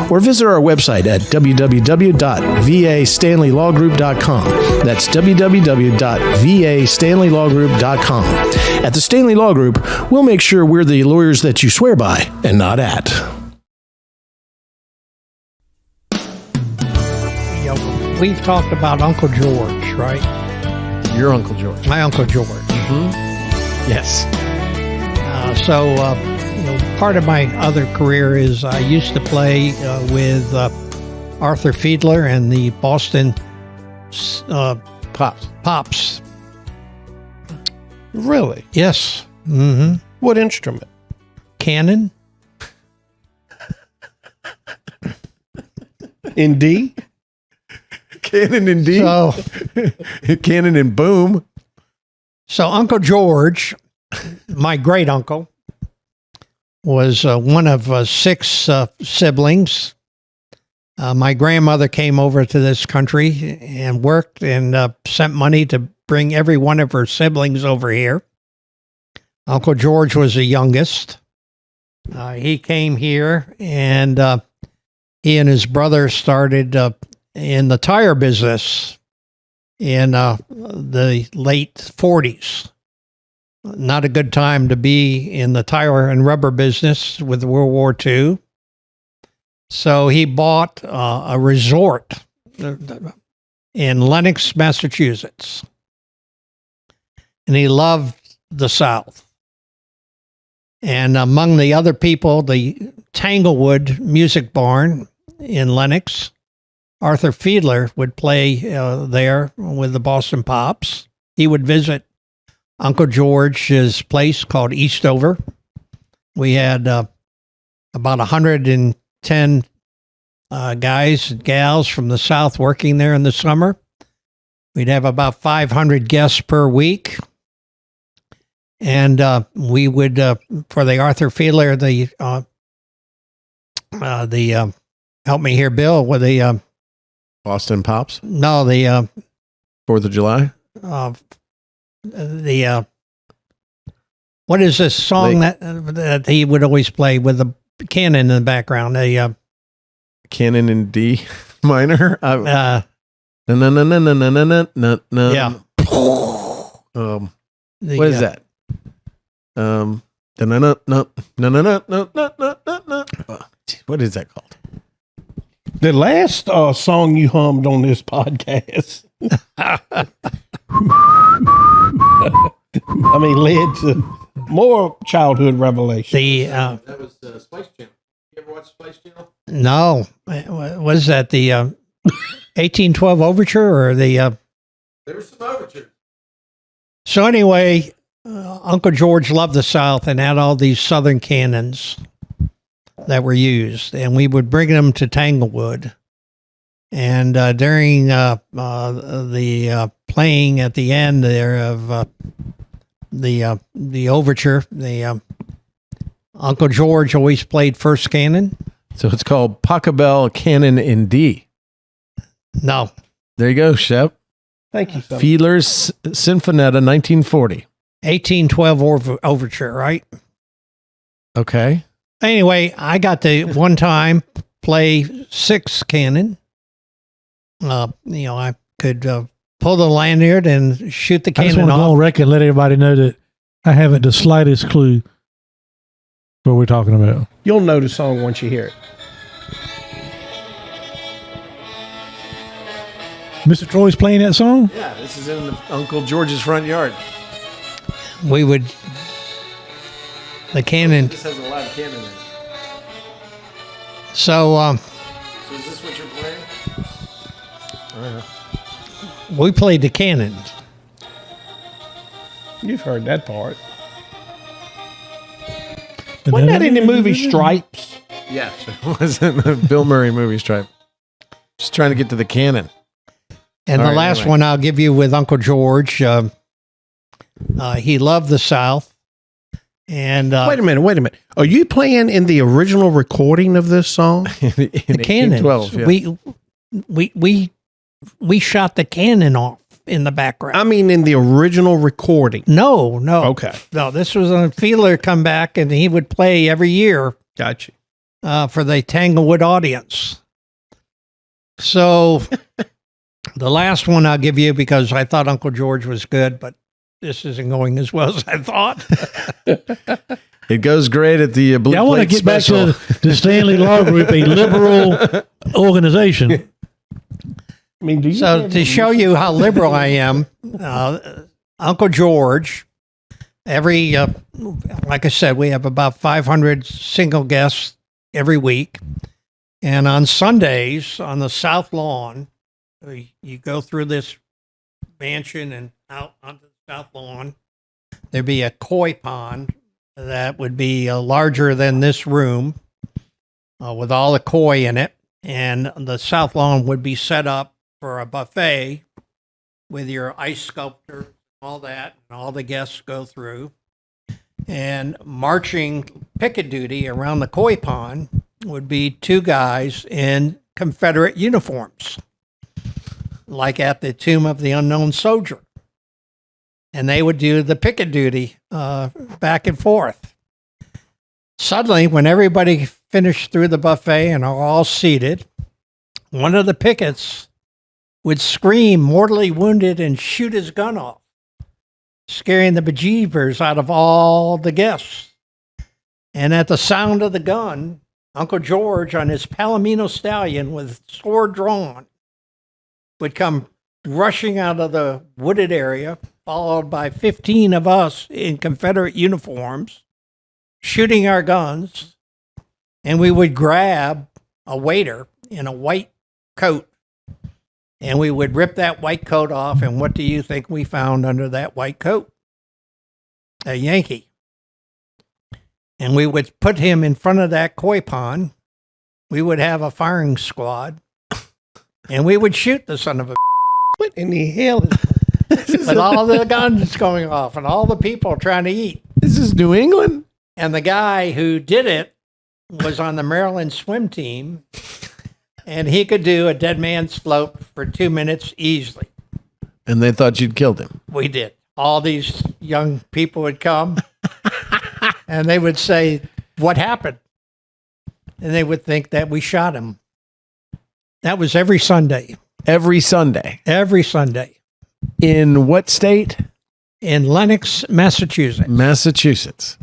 Or visit our website at www.vastanleylawgroup.com. That's www.vastanleylawgroup.com. At the Stanley Law Group, we'll make sure we're the lawyers that you swear by and not at. We've talked about Uncle George, right? Your Uncle George. My Uncle George. Yes. Part of my other career is I used to play with Arthur Fiedler and the Boston Pops. Really? Yes. Mm-hmm. What instrument? Cannon. In D? Cannon and D. So, Cannon and boom. so Uncle George, my great uncle, was one of six siblings. My grandmother came over to this country and worked and sent money to bring every one of her siblings over here. Uncle George was the youngest. He came here and he and his brother started in the tire business in the late 40s. Not a good time to be in the tire and rubber business with World War II. So he bought a resort in Lenox, Massachusetts. And he loved the South. And among the other people, the Tanglewood Music Barn in Lenox, Arthur Fiedler would play there with the Boston Pops. He would visit Uncle George's place called Eastover. We had about 110 guys and gals from the South working there in the summer. We'd have about 500 guests per week. And we would, for the Arthur Fiedler, help me here, Bill, with the, Boston Pops, no, the 4th of July. What is this song that he would always play with the cannon in the background? Canon in D minor. Yeah. What is that? What is that called? The last song you hummed on this podcast, I mean, led to more childhood revelation. That was Spice Channel. You ever watch Spice Channel? No, was that the 1812 overture or the? There was some overture. So anyway, Uncle George loved the South and had all these Southern cannons that were used, and we would bring them to Tanglewood. And during the playing at the end there of the overture, Uncle George always played first cannon. So it's called Pachelbel Canon in D. No, There you go, Shep. Thank you, son. Fiedler's Sinfonetta, 1940. 1812 overture, right? Okay. Anyway, I got to one time play six cannon. I could pull the lanyard and shoot the I just cannon want to go off. on record and let everybody know that I haven't the slightest clue what we're talking about. You'll know the song once you hear it. Mr. Troy's playing that song? Yeah, this is in Uncle George's front yard. We would, the cannon. This has a lot of cannon in it. So So is this what you're playing? we played the cannon. You've heard that part. Wasn't that in the movie Stripes? Yes. It was in the Bill Murray movie Stripe. Just trying to get to the cannon. And All the right, last anyway. one I'll give you with Uncle George. He loved the South. And Wait a minute. Are you playing in the original recording of this song? the cannons. 1812, yeah. We shot the cannon off in the background. I mean, in the original recording. No. Okay. No, this was a Fiedler come back, and he would play every year Gotcha. for the Tanglewood audience. So the last one I'll give you, because I thought Uncle George was good, but this isn't going as well as I thought. It goes great at the Blue Yeah, I want to Plate get back special. to the Stanley Law Group, a liberal organization. I mean, do you So have to show you how liberal I am, Uncle George, like I said, we have about 500 single guests every week. And on Sundays on the South Lawn, you go through this mansion and out onto the South Lawn. There'd be a koi pond that would be larger than this room with all the koi in it. And the South Lawn would be set up for a buffet with your ice sculptor, all that, and all the guests go through. And marching picket duty around the koi pond would be two guys in Confederate uniforms, like at the Tomb of the Unknown Soldier. And they would do the picket duty back and forth. Suddenly, when everybody finished through the buffet and are all seated, one of the pickets would scream, mortally wounded, and shoot his gun off, scaring the bejeebers out of all the guests. And at the sound of the gun, Uncle George on his Palomino stallion with sword drawn would come rushing out of the wooded area, followed by 15 of us in Confederate uniforms, shooting our guns, and we would grab a waiter in a white coat, and we would rip that white coat off, and what do you think we found under that white coat? A Yankee. And we would put him in front of that koi pond. We would have a firing squad, and we would shoot the son of a... What in the hell? with all the guns going off and all the people trying to eat. This is New England. And the guy who did it was on the Maryland swim team, and he could do a dead man's float for 2 minutes easily. And they thought you'd killed him. We did. All these young people would come, and they would say, "What happened?" And they would think that we shot him. That was every Sunday. Every Sunday. Every Sunday. In what state? In Lenox, Massachusetts. Massachusetts.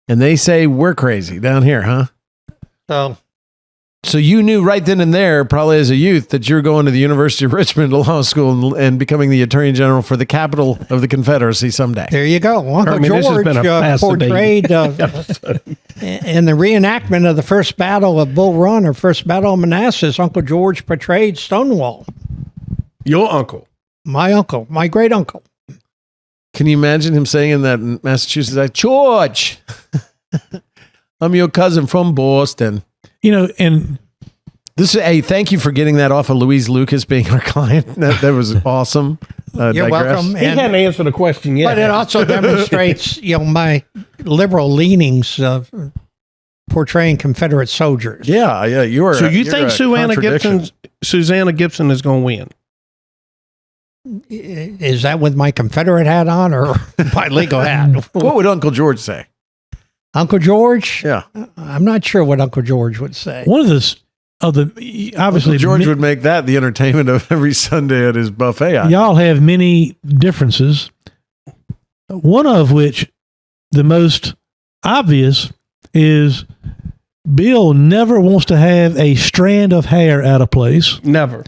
And they say we're crazy down here, huh? So you knew right then and there, probably as a youth, that you were going to the University of Richmond Law School and becoming the Attorney General for the capital of the Confederacy someday. There you go. Uncle This has been a George portrayed in the reenactment of the first battle of Bull Run or first battle of Manassas. Uncle George portrayed Stonewall. Your uncle. My uncle, my great uncle. Can you imagine him saying in that in Massachusetts, like, George, I'm your cousin from Boston. You know, and This is hey, thank you for getting that off of Louise Lucas being our client. That was awesome. You're welcome. He hadn't answered the question yet. But it also demonstrates, my liberal leanings of portraying Confederate soldiers. Yeah, you are. So you you're think a Susanna Gibson is going to win? Is that with my Confederate hat on or my legal hat? What would Uncle George say? Uncle George? Yeah, I'm not sure what Uncle George would say. one of the obviously Uncle George would make that the entertainment of every Sunday at his buffet. y'all have many differences. One of which, the most obvious, is Bill never wants to have a strand of hair out of place. Never.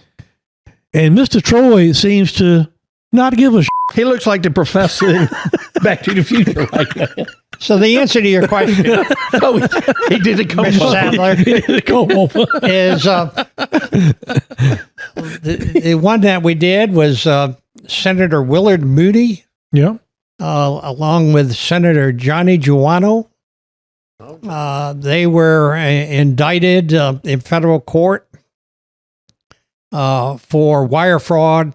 And Mr. Troy seems to not give a shit. He looks like the professor in Back to the Future right now. So the answer to your question, Oh, he did it come Mr. Sadler, is the one that we did was Senator Willard Moody, Yeah. along with Senator Johnny Giuliano. They were indicted in federal court for wire fraud.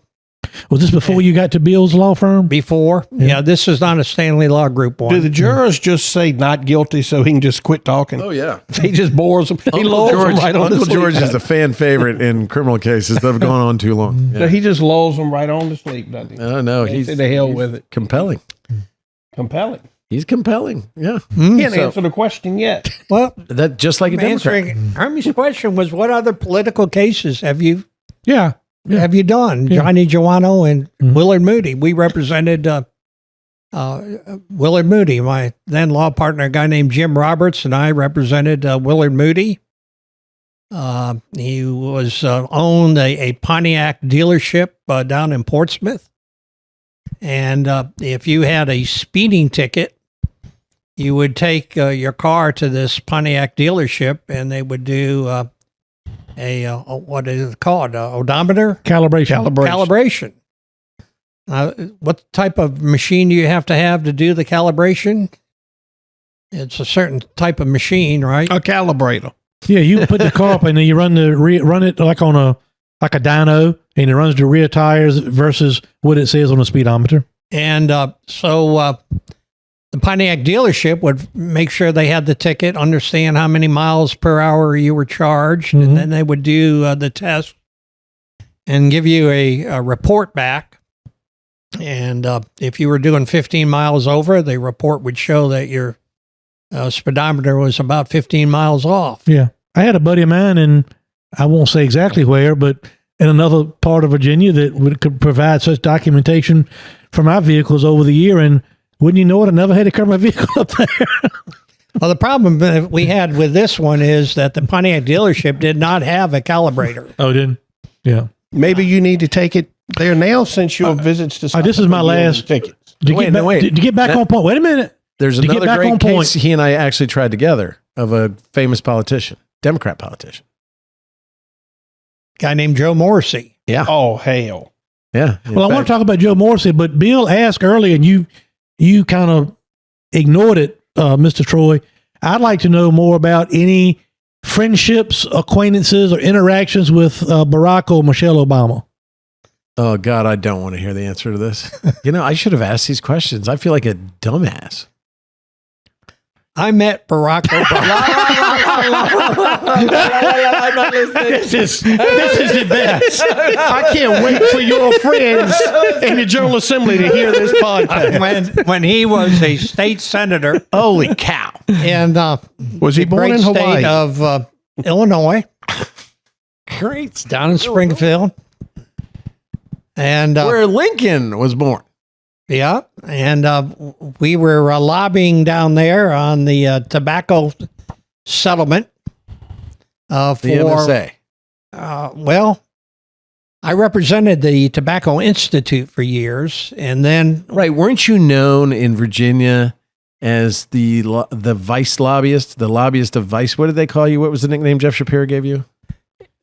Was this before you got to Bill's law firm? Before, yeah, this is not a Stanley Law Group one. Do the jurors just say not guilty so he can just quit talking? Oh yeah, He just bores them. He lulls them right on Uncle to sleep. George is a fan favorite in criminal cases that have gone on too long. So he just lulls them right on to sleep, doesn't he? Oh no, He he's said, "To hell with it." compelling. Compelling. He's compelling. Yeah, He didn't answer the question yet. Well, that just like a Democrat. answering Hermie's question was, what other political cases have you Yeah. done? Yeah. Johnny Giuliano and Willard Moody. We represented Willard Moody. My then law partner, a guy named Jim Roberts, and I represented Willard Moody. He was owned a Pontiac dealership down in Portsmouth. And if you had a speeding ticket, you would take your car to this Pontiac dealership, and they would do what is it called? Odometer? Calibration. What type of machine do you have to do the calibration? It's a certain type of machine, right? A calibrator. Yeah, you put the car up and then you run it like on a dyno, and it runs the rear tires versus what it says on the speedometer. And so the Pontiac dealership would make sure they had the ticket, understand how many miles per hour you were charged, and then they would do the test and give you a report back. And if you were doing 15 miles over, the report would show that your speedometer was about 15 miles off. Yeah. I had a buddy of mine, and I won't say exactly where, but in another part of Virginia that could provide such documentation for my vehicles over the year. And wouldn't you know it, I never had to cover my vehicle up there. Well, the problem that we had with this one is that the Pontiac dealership did not have a calibrator. Oh, didn't? Yeah. Maybe you need to take it there now since your visits to this is my last tickets. To get back on point. Wait a minute. There's To get another back great on case point. he and I actually tried together of a famous politician, Democrat politician. Guy named Joe Morrissey. Yeah. Oh, hell. Yeah. Well, I want to talk about Joe Morrissey, but Bill asked earlier, and you kind of ignored it, Mr. Troy. I'd like to know more about any friendships, acquaintances, or interactions with Barack or Michelle Obama. Oh, God, I don't want to hear the answer to this. I should have asked these questions. I feel like a dumbass. I met Barack Obama. This is the best. I can't wait for your friends in the General Assembly to hear this podcast. when he was a state senator. Holy cow. And was he born in Hawaii? State of Illinois. Great. Down in Springfield. And where Lincoln was born. Yeah, and we were lobbying down there on the tobacco settlement for The NSA. Well, I represented the Tobacco Institute for years, and then Right. Weren't you known in Virginia as the vice lobbyist, the lobbyist of vice? What did they call you? What was the nickname Jeff Shapiro gave you?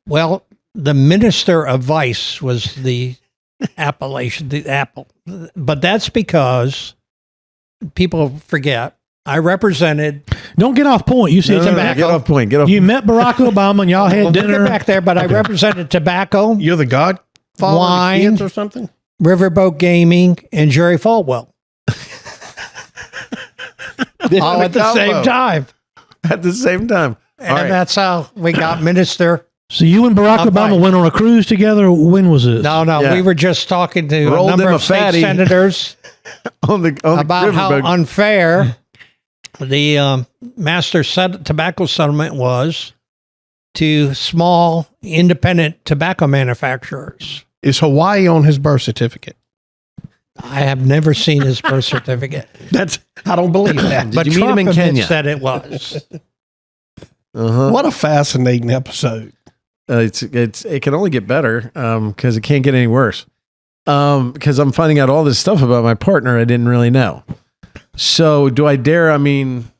well, the Minister of Vice was the appellation, but that's because people forget I represented. Don't get off point. You said tobacco. Get off point. Get off. You met Barack Obama and y'all had We'll dinner. get back there, but I represented tobacco, You're the godfather Wine. of the kids or something? Riverboat Gaming, and Jerry Falwell all at the same time. At the same time. And All right. that's how we got Minister. So you and Barack I'm Obama fine. went on a cruise together. When was this? No, Yeah. we were just talking to Rolled a number him a of state fatty. senators on the about how riverboat. unfair the master tobacco settlement was to small independent tobacco manufacturers. Is Hawaii on his birth certificate? I have never seen his birth certificate, I don't believe that. but you meet Trump him in admits Kenya? that it was. Uh-huh. What a fascinating episode. It can only get better because it can't get any worse. Because I'm finding out all this stuff about my partner I didn't really know. So do I dare? I mean,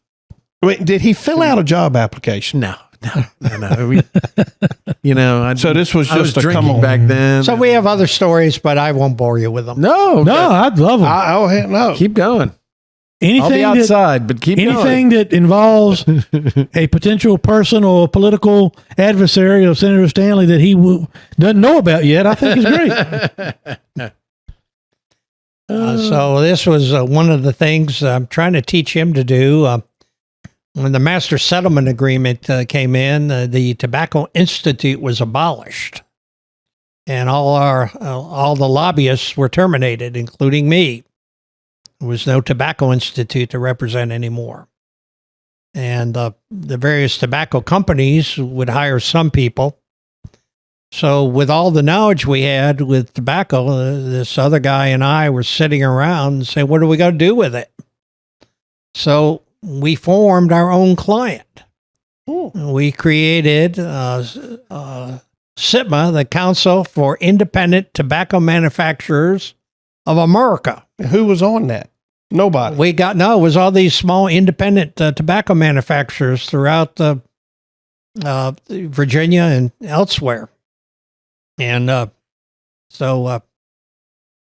Wait, did he fill out a job application? no. So this was I was just a come drinking on. back then. So we have other stories, but I won't bore you with them. No, I'd love them. Oh, hell no. keep going. I'll Anything be that, outside, but keep anything that involves a potential person or a political adversary of Senator Stanley that he doesn't know about yet, I think is great. So this was one of the things I'm trying to teach him to do. When the Master Settlement Agreement came in, the Tobacco Institute was abolished, and all the lobbyists were terminated, including me. There was no Tobacco Institute to represent anymore, and the various tobacco companies would hire some people. So with all the knowledge we had with tobacco, this other guy and I were sitting around and saying, what are we going to do with it? So we formed our own client. We created SITMA, the Council for Independent Tobacco Manufacturers of America. Who was on that? Nobody. It was all these small independent tobacco manufacturers throughout Virginia and elsewhere. And so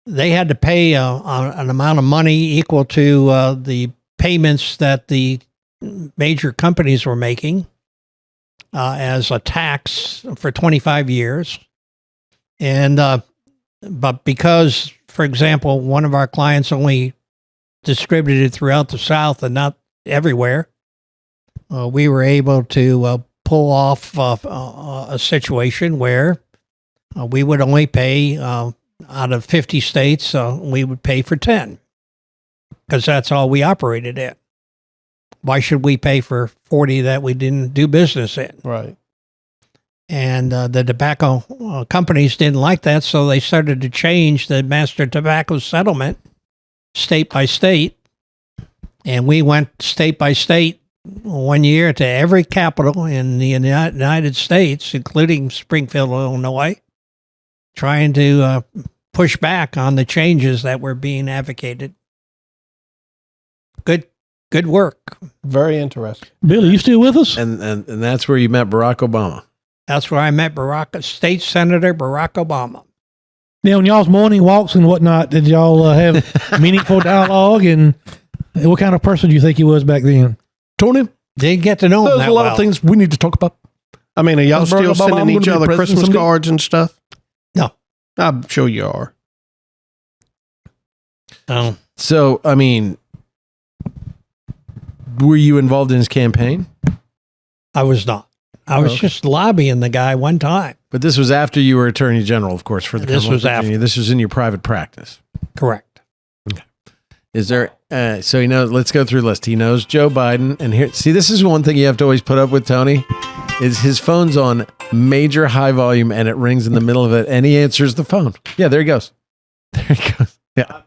they had to pay an amount of money equal to the payments that the major companies were making as a tax for 25 years. And but because, for example, one of our clients only distributed throughout the South and not everywhere, we were able to pull off a situation where we would only pay out of 50 states, we would pay for 10 because that's all we operated in. Why should we pay for 40 that we didn't do business in? Right. And the tobacco companies didn't like that, so they started to change the master tobacco settlement state by state. And we went state by state 1 year to every capital in the United States, including Springfield, Illinois, trying to push back on the changes that were being advocated. Good work. Very interesting. Bill, are you still with us? And that's where you met Barack Obama. That's where I met State Senator Barack Obama. Now, in y'all's morning walks and whatnot, did y'all have meaningful dialogue? And what kind of person do you think he was back then? Tony, Didn't get to know him there's that a lot well. of things we need to talk about. I mean, are y'all Barack still Obama, I'm sending each gonna be other president Christmas someday. cards and stuff? No. I'm sure you are. Oh, So, I mean, were you involved in his campaign? I was not. I was just lobbying the guy one time. But this was after you were Attorney General, of course, for the This Commonwealth was of Virginia. This was in your private practice. Correct. Is there, so he knows, let's go through the list. He knows Joe Biden. And here, see, this is one thing you have to always put up with, Tony, is his phone's on major high volume and it rings in the middle of it and he answers the phone. Yeah, there he goes. There he goes. Yeah.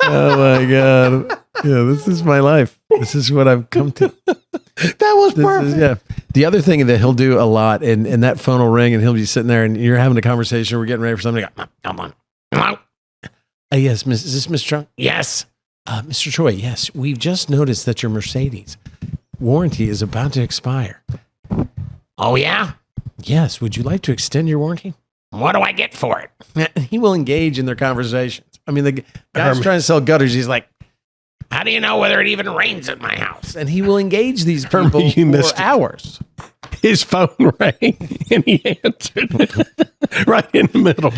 Oh my God. Yeah, this is my life. This is what I've come to. That was perfect. Yeah. The other thing that he'll do a lot, and that phone will ring and he'll be sitting there and you're having a conversation. We're getting ready for something. Come on. Hello? Yes, is this Mr. Trump? Yes. Mr. Troy, yes. We've just noticed that your Mercedes warranty is about to expire. Oh, yeah? Yes. Would you like to extend your warranty? What do I get for it? He will engage in their conversations. I mean, the guy's trying to sell gutters. He's like, how do you know whether it even rains at my house? And he will engage these people for hours. His phone rang and he answered right in the middle.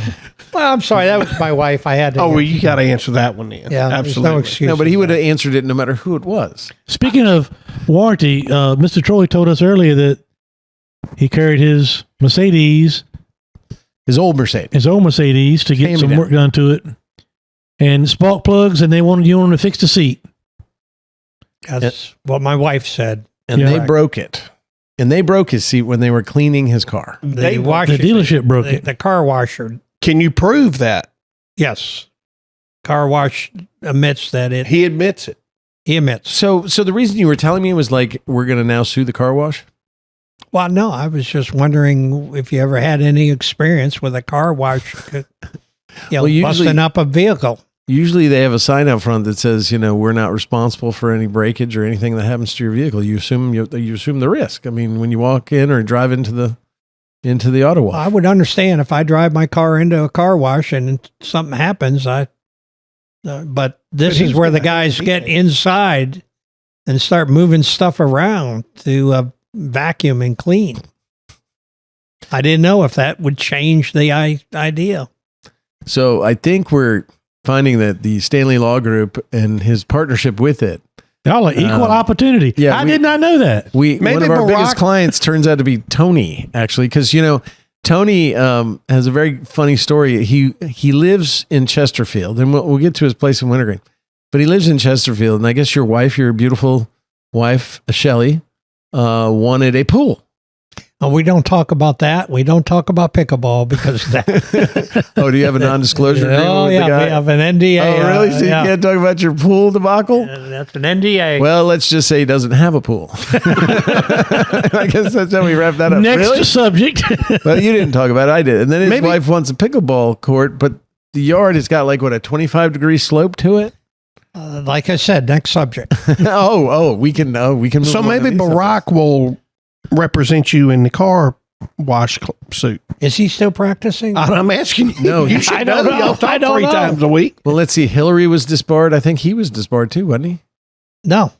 Well, I'm sorry. That was my wife. I had to. Oh, well, you got to answer that one then. Yeah, absolutely. no excuse. No, but he would have answered it no matter who it was. Speaking of warranty, Mr. Troy told us earlier that he carried his Mercedes, His old Mercedes, to get some Hand-me-down. work done to it, and spark plugs, and they wanted you to fix the seat. That's what my wife said. And Yeah. they broke it. And they broke his seat when they were cleaning his car. The dealership broke it. The car washer. Can you prove that? Yes. Car wash admits that it. He admits it. He admits. So the reason you were telling me was like, we're going to now sue the car wash? Well, no, I was just wondering if you ever had any experience with a car wash, Well, usually- busting up a vehicle. Usually they have a sign out front that says, we're not responsible for any breakage or anything that happens to your vehicle. You assume the risk. I mean, when you walk in or drive into the auto wash. I would understand if I drive my car into a car wash and something happens. But this is where the guys get inside and start moving stuff around to vacuum and clean. I didn't know if that would change the idea. So I think we're finding that the Stanley Law Group and his partnership with it. Y'all are equal opportunity. yeah, I did not know that. One of our biggest clients turns out to be Tony, actually, because Tony has a very funny story. He lives in Chesterfield, and we'll get to his place in Wintergreen, but he lives in Chesterfield, and I guess your beautiful wife, Shelley, wanted a pool. We don't talk about that. We don't talk about pickleball because that. Oh, do you have a non-disclosure agreement Oh, with yeah, the guy? we have an NDA. Oh, really? So you can't talk about your pool debacle? That's an NDA. Well, let's just say he doesn't have a pool. I guess that's how we wrap that up. Next Really? subject. Well, you didn't talk about it. I did. And then his wife wants a pickleball court, but the yard has got like, what, a 25-degree slope to it? Like I said, next subject. We can move So on to maybe these Barack will represent you in the car wash suit. Is he still practicing? I'm asking you. No, you should I don't know. Y'all talk I don't 3 know. times a week. Well, let's see. Hillary was disbarred. I think he was disbarred too, wasn't he? No,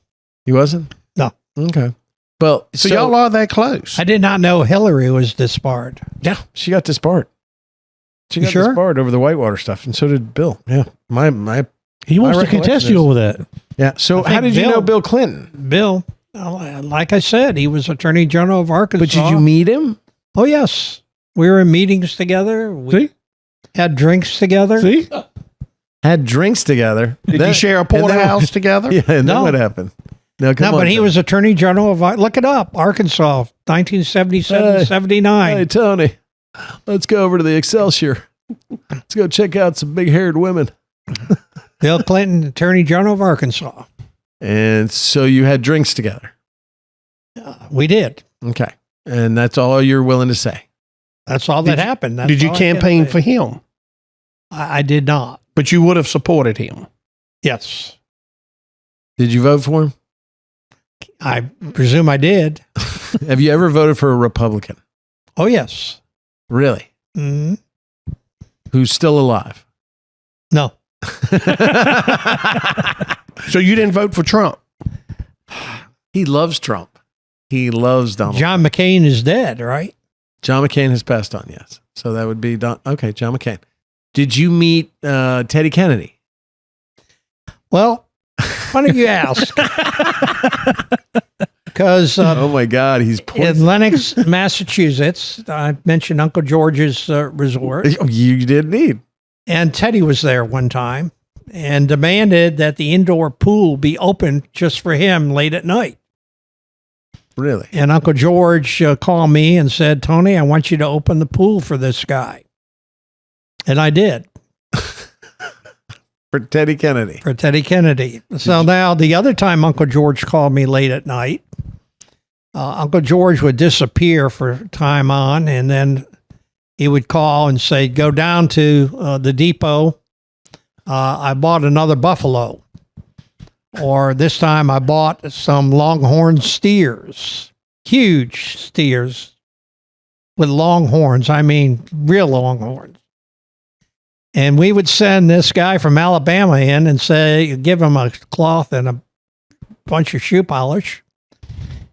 He wasn't? No. Okay. Well, So y'all are that close. I did not know Hillary was disbarred. yeah, she got disbarred. She You got sure? disbarred over the Whitewater stuff, and so did Bill. Yeah. My He wants My to contest recollection you is- over that. yeah. So I how think did you know Bill- Bill Clinton? Bill, like I said, he was Attorney General of Arkansas. But did you meet him? Oh, yes. We were in meetings together. We See? had drinks together. See? Had drinks together. Did you share a porterhouse together? Yeah, and then No. what happened? No, come No, on. but he Tony. was Attorney General of, look it up, Arkansas, 1977, Hey. 79. Hey, Tony, let's go over to the Excelsior. Let's go check out some big-haired women. Bill Clinton, Attorney General of Arkansas. And so you had drinks together. We did. Okay. And that's all you're willing to say. That's all that happened. That's Did you all I can campaign say. for him? I did not. But you would have supported him. Yes. Did you vote for him? I presume I did. Have you ever voted for a Republican? Oh, yes. Really? hmm Who's still alive? No. So you didn't vote for Trump? He loves Trump. He loves Donald. John McCain is dead, right? John McCain has passed on, yes. So that would be okay, John McCain. Did you meet Teddy Kennedy? Well, funny you ask. Because oh my God, he's in Lenox, Massachusetts, I mentioned Uncle George's resort. You did indeed. And Teddy was there one time and demanded that the indoor pool be open just for him late at night. Really? And Uncle George called me and said, Tony, I want you to open the pool for this guy. And I did. For Teddy Kennedy. For Teddy Kennedy. So now the other time Uncle George called me late at night, Uncle George would disappear for time on, and then he would call and say, go down to the depot. I bought another buffalo. Or this time I bought some longhorn steers, huge steers with long horns. I mean, real long horns. And we would send this guy from Alabama in and say, give him a cloth and a bunch of shoe polish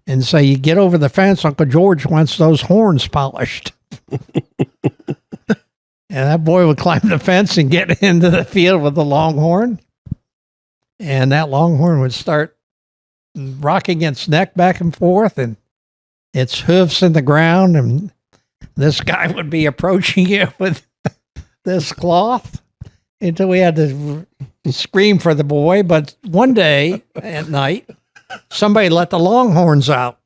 and say, you get over the fence, Uncle George wants those horns polished. And that boy would climb the fence and get into the field with the longhorn. And that longhorn would start rocking its neck back and forth and its hoofs in the ground. And this guy would be approaching it with this cloth until we had to scream for the boy. But one day at night, somebody let the longhorns out.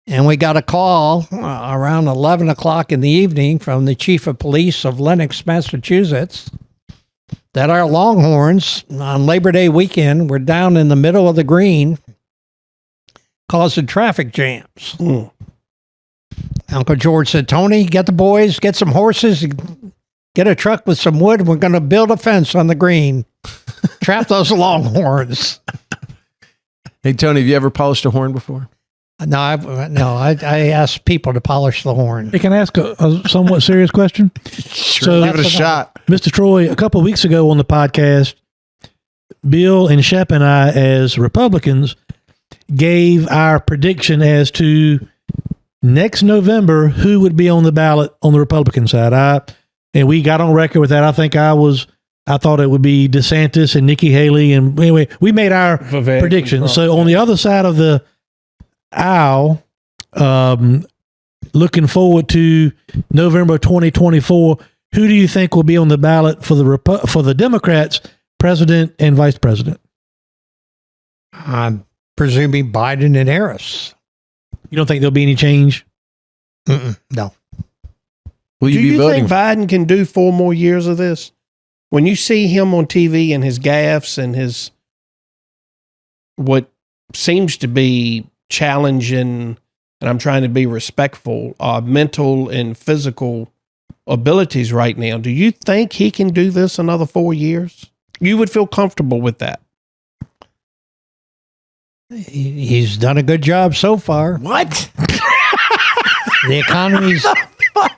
And we got a call around 11 o'clock in the evening from the chief of police of Lenox, Massachusetts, that our longhorns on Labor Day weekend were down in the middle of the green causing traffic jams. Uncle George said, Tony, get the boys, get some horses, get a truck with some wood, and we're going to build a fence on the green. Trap those longhorns. Hey, Tony, have you ever polished a horn before? No, I asked people to polish the horn. Hey, can I ask a somewhat serious question? Sure, So give it a shot. Mr. Troy, a couple of weeks ago on the podcast, Bill and Shep and I, as Republicans, gave our prediction as to next November who would be on the ballot on the Republican side. And we got on record with that. I thought it would be DeSantis and Nikki Haley. And anyway, we made our predictions. So on the other side of the aisle, looking forward to November 2024, who do you think will be on the ballot for the Democrats, president and vice president? I'm presuming Biden and Harris. You don't think there'll be any change? No. Will you do be you voting? think Biden can do 4 more years of this? When you see him on TV and his gaffes and his what seems to be challenging, and I'm trying to be respectful, mental and physical abilities right now, do you think he can do this another 4 years? You would feel comfortable with that? He's done a good job so far. What? The economy's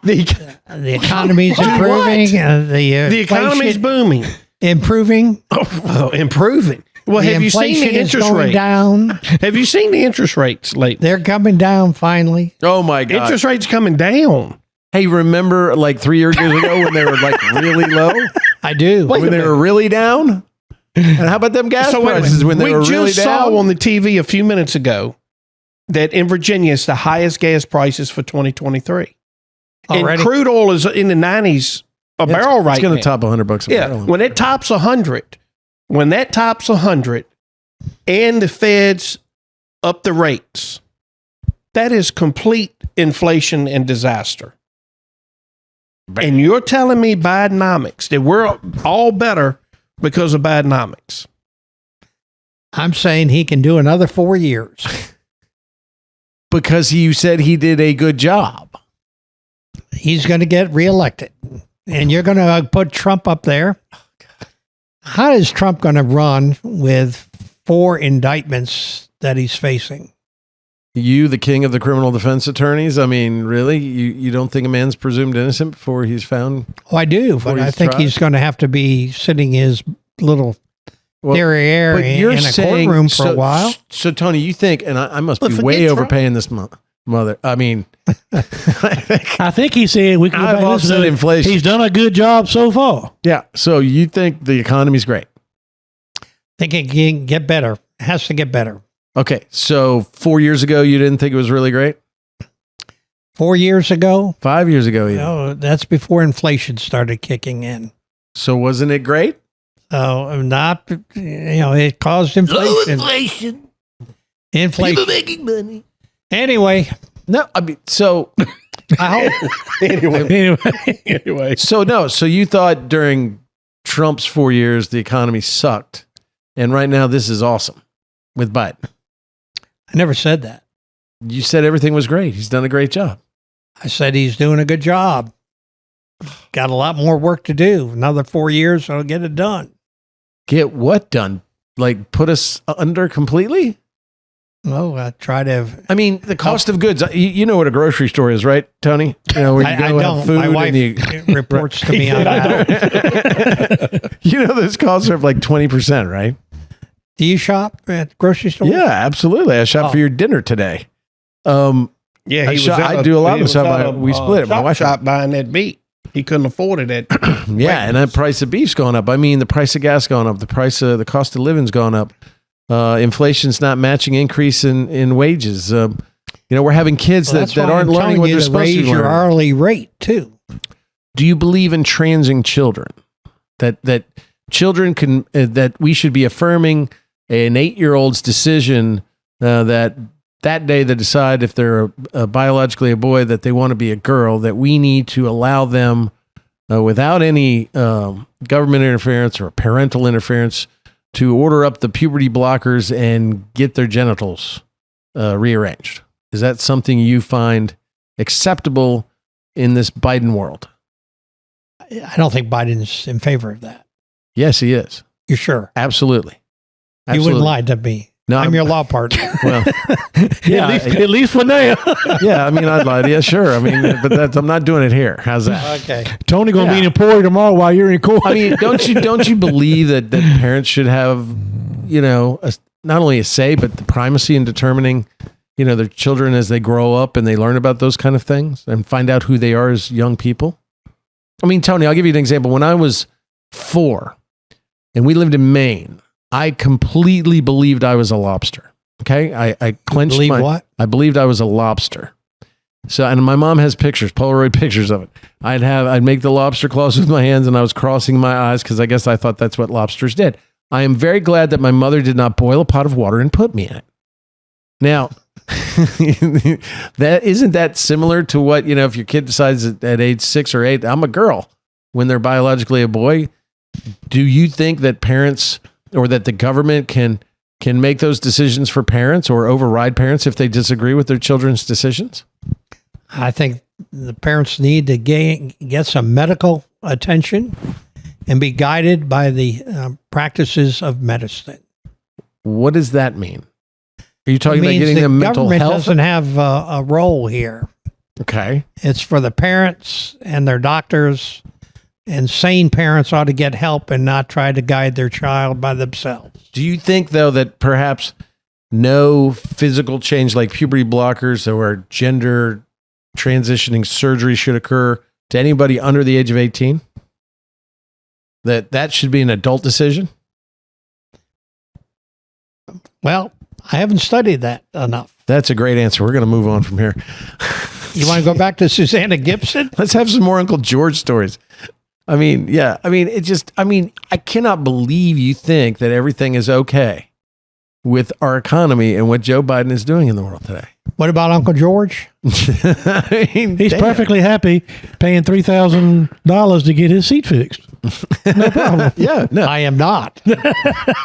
the economy's improving. The economy's booming. Improving. Improving. Well, The have you seen inflation the is interest going rate? down. Have you seen the interest rates lately? They're coming down finally. Oh my God. Interest rates coming down. Hey, remember like 3 years ago when they were like really low? I do. When they were really down? And how about them gas wait a prices minute. when they were really just down? saw on the TV a few minutes ago that in Virginia it's the highest gas prices for 2023. Already? And crude oil is in the 90s a barrel right now. It's going to top $100 a Yeah, barrel. when it tops 100, and the Feds up the rates, that is complete inflation and disaster. And you're telling me Bidenomics, that we're all better because of Bidenomics. I'm saying he can do another 4 years. Because you said he did a good job. He's going to get reelected. And you're going to put Trump up there. How is Trump going to run with 4 indictments that he's facing? You, the king of the criminal defense attorneys? I mean, really? You don't think a man's presumed innocent before he's found? Oh, I do, Before but I he's think tried? he's going to have to be sitting his little derriere but in you're a saying, courtroom for a while. So Tony, you think, and I must But be forget way Trump. overpaying this mother. I mean, I think he said we can go I've back and listen offset to it. inflation. He's done a good job so far. yeah. So you think the economy's great? Think it can get better. It has to get better. Okay. So 4 years ago, you didn't think it was really great? 4 years ago, 5 years ago, even. that's before inflation started kicking in. So wasn't it great? So not, it caused inflation. Inflation. making money. Anyway, No, I mean, so I hope Anyway, so you thought during Trump's 4 years the economy sucked, and right now this is awesome with Biden. I never said that. You said everything was great. He's done a great job. I said he's doing a good job. Got a lot more work to do. Another 4 years, I'll get it done. Get what done? Like put us under completely? Oh, I try to. I mean, the cost of goods. You know what a grocery store is, right, Tony? You know where you I go have don't. food My wife and you, reports to me on that. you know those costs are like 20%, right? Do you shop at the grocery store? Yeah, absolutely. I shot for Oh. your dinner today. Yeah, I do a lot of the stuff. We split it. My wife shop buying that beef. He couldn't afford it at. Yeah, and the price of beef's gone up. I mean, the price of gas gone up. The cost of living's gone up. Inflation's not matching increase in wages. We're having kids Well, that's that why aren't I'm learning telling what you they're to supposed to raise be your learning. hourly rate too. Do you believe in transing children? That children can that we should be affirming an 8-year-old's decision that day they decide if they're biologically a boy that they want to be a girl, that we need to allow them without any government interference or parental interference to order up the puberty blockers and get their genitals rearranged. Is that something you find acceptable in this Biden world? I don't think Biden's in favor of that. Yes, he is. You're sure? Absolutely. You wouldn't lie to me. No, I'm your law partner. Well, yeah, at least for now. yeah. I mean, I'd lie to you, sure. I mean, but I'm not doing it here. How's that? Okay. Tony gonna Yeah. be in Emporia tomorrow while you're in court. I mean, don't you believe that parents should have, not only a say but the primacy in determining, their children as they grow up and they learn about those kind of things and find out who they are as young people? I mean, Tony, I'll give you an example. When I was 4 and we lived in Maine, I completely believed I was a lobster. Okay. I clenched Believe what? I believed I was a lobster. So, and my mom has pictures, Polaroid pictures of it. I'd make the lobster claws with my hands and I was crossing my eyes because I guess I thought that's what lobsters did. I am very glad that my mother did not boil a pot of water and put me in it. Now, isn't that similar to what, if your kid decides at age 6 or 8, I'm a girl when they're biologically a boy? Do you think that parents or that the government can make those decisions for parents or override parents if they disagree with their children's decisions? I think the parents need to get some medical attention and be guided by the practices of medicine. What does that mean? Are you It talking about means getting the them mental government health? doesn't have a role here. Okay. It's for the parents and their doctors, and sane parents ought to get help and not try to guide their child by themselves. Do you think, though, that perhaps no physical change like puberty blockers or gender transitioning surgery should occur to anybody under the age of 18? That should be an adult decision? Well, I haven't studied that enough. That's a great answer. We're going to move on from here. You want to go back to Susanna Gibson? Let's have some more Uncle George stories. I mean, yeah. I mean, I cannot believe you think that everything is okay with our economy and what Joe Biden is doing in the world today. What about Uncle George? I mean, He's damn. perfectly happy paying $3,000 to get his seat fixed. No problem. Yeah, no. I am not.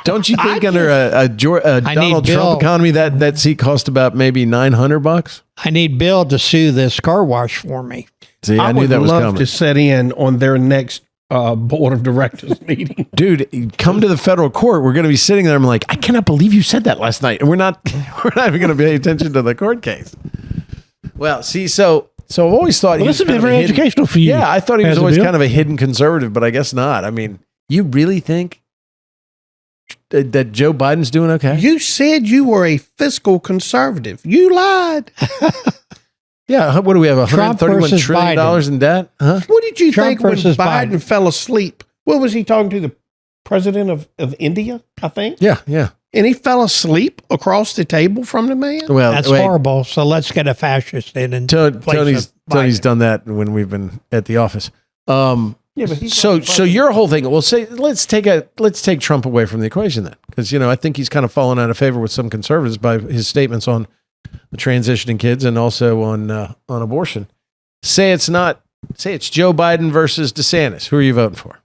Don't you think under a Donald Bill. Trump economy that seat cost about maybe $900? I need Bill to sue this car wash for me. See, I knew would that was love coming. to set in on their next board of directors meeting. Dude, come to the federal court. We're going to be sitting there. I'm like, I cannot believe you said that last night. And we're not even going to pay attention to the court case. Well, see, so I've always thought Well, he this was has been kind of a very hidden- educational for you. Yeah, I thought he was Has it always been? kind of a hidden conservative, but I guess not. I mean, you really think that Joe Biden's doing okay? You said you were a fiscal conservative. You lied. Yeah. What do we have? Trump $131 versus trillion Biden. in debt? Huh? What did you Trump think when versus Biden, Biden. fell asleep? What was he talking to? The president of India, I think? Yeah. Yeah. And he fell asleep across the table from the man? Well, That's wait, horrible. So let's get a fascist in. Tony's done that when we've been at the office. Yeah, but he's So not the president. your whole thing. Well, say let's take Trump away from the equation then, because I think he's kind of fallen out of favor with some conservatives by his statements on the transitioning kids and also on abortion. Say it's Joe Biden versus DeSantis. Who are you voting for?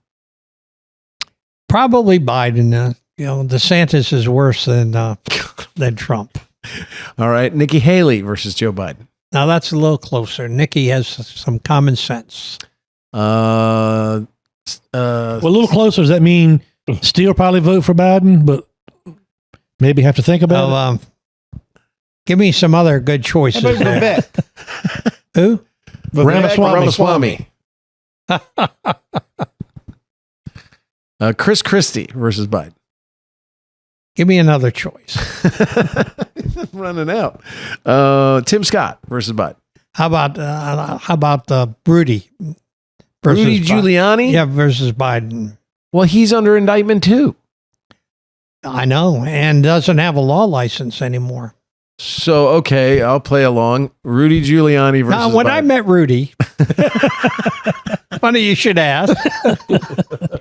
Probably Biden. DeSantis is worse than Trump. All right, Nikki Haley versus Joe Biden. Now that's a little closer. Nikki has some common sense. Well, a little closer. Does that mean still probably vote for Biden, but maybe have to think about it? Give me some other good choices. How about there. Vivek? Who? Ramaswamy. Chris Christie versus Biden. Give me another choice. Running out. Tim Scott versus Biden. How about Rudy? Versus Rudy Giuliani? Yeah, versus Biden. Well, he's under indictment too. I know, and doesn't have a law license anymore. So, okay, I'll play along. Rudy Giuliani versus Now, when Biden. I met Rudy, funny you should ask,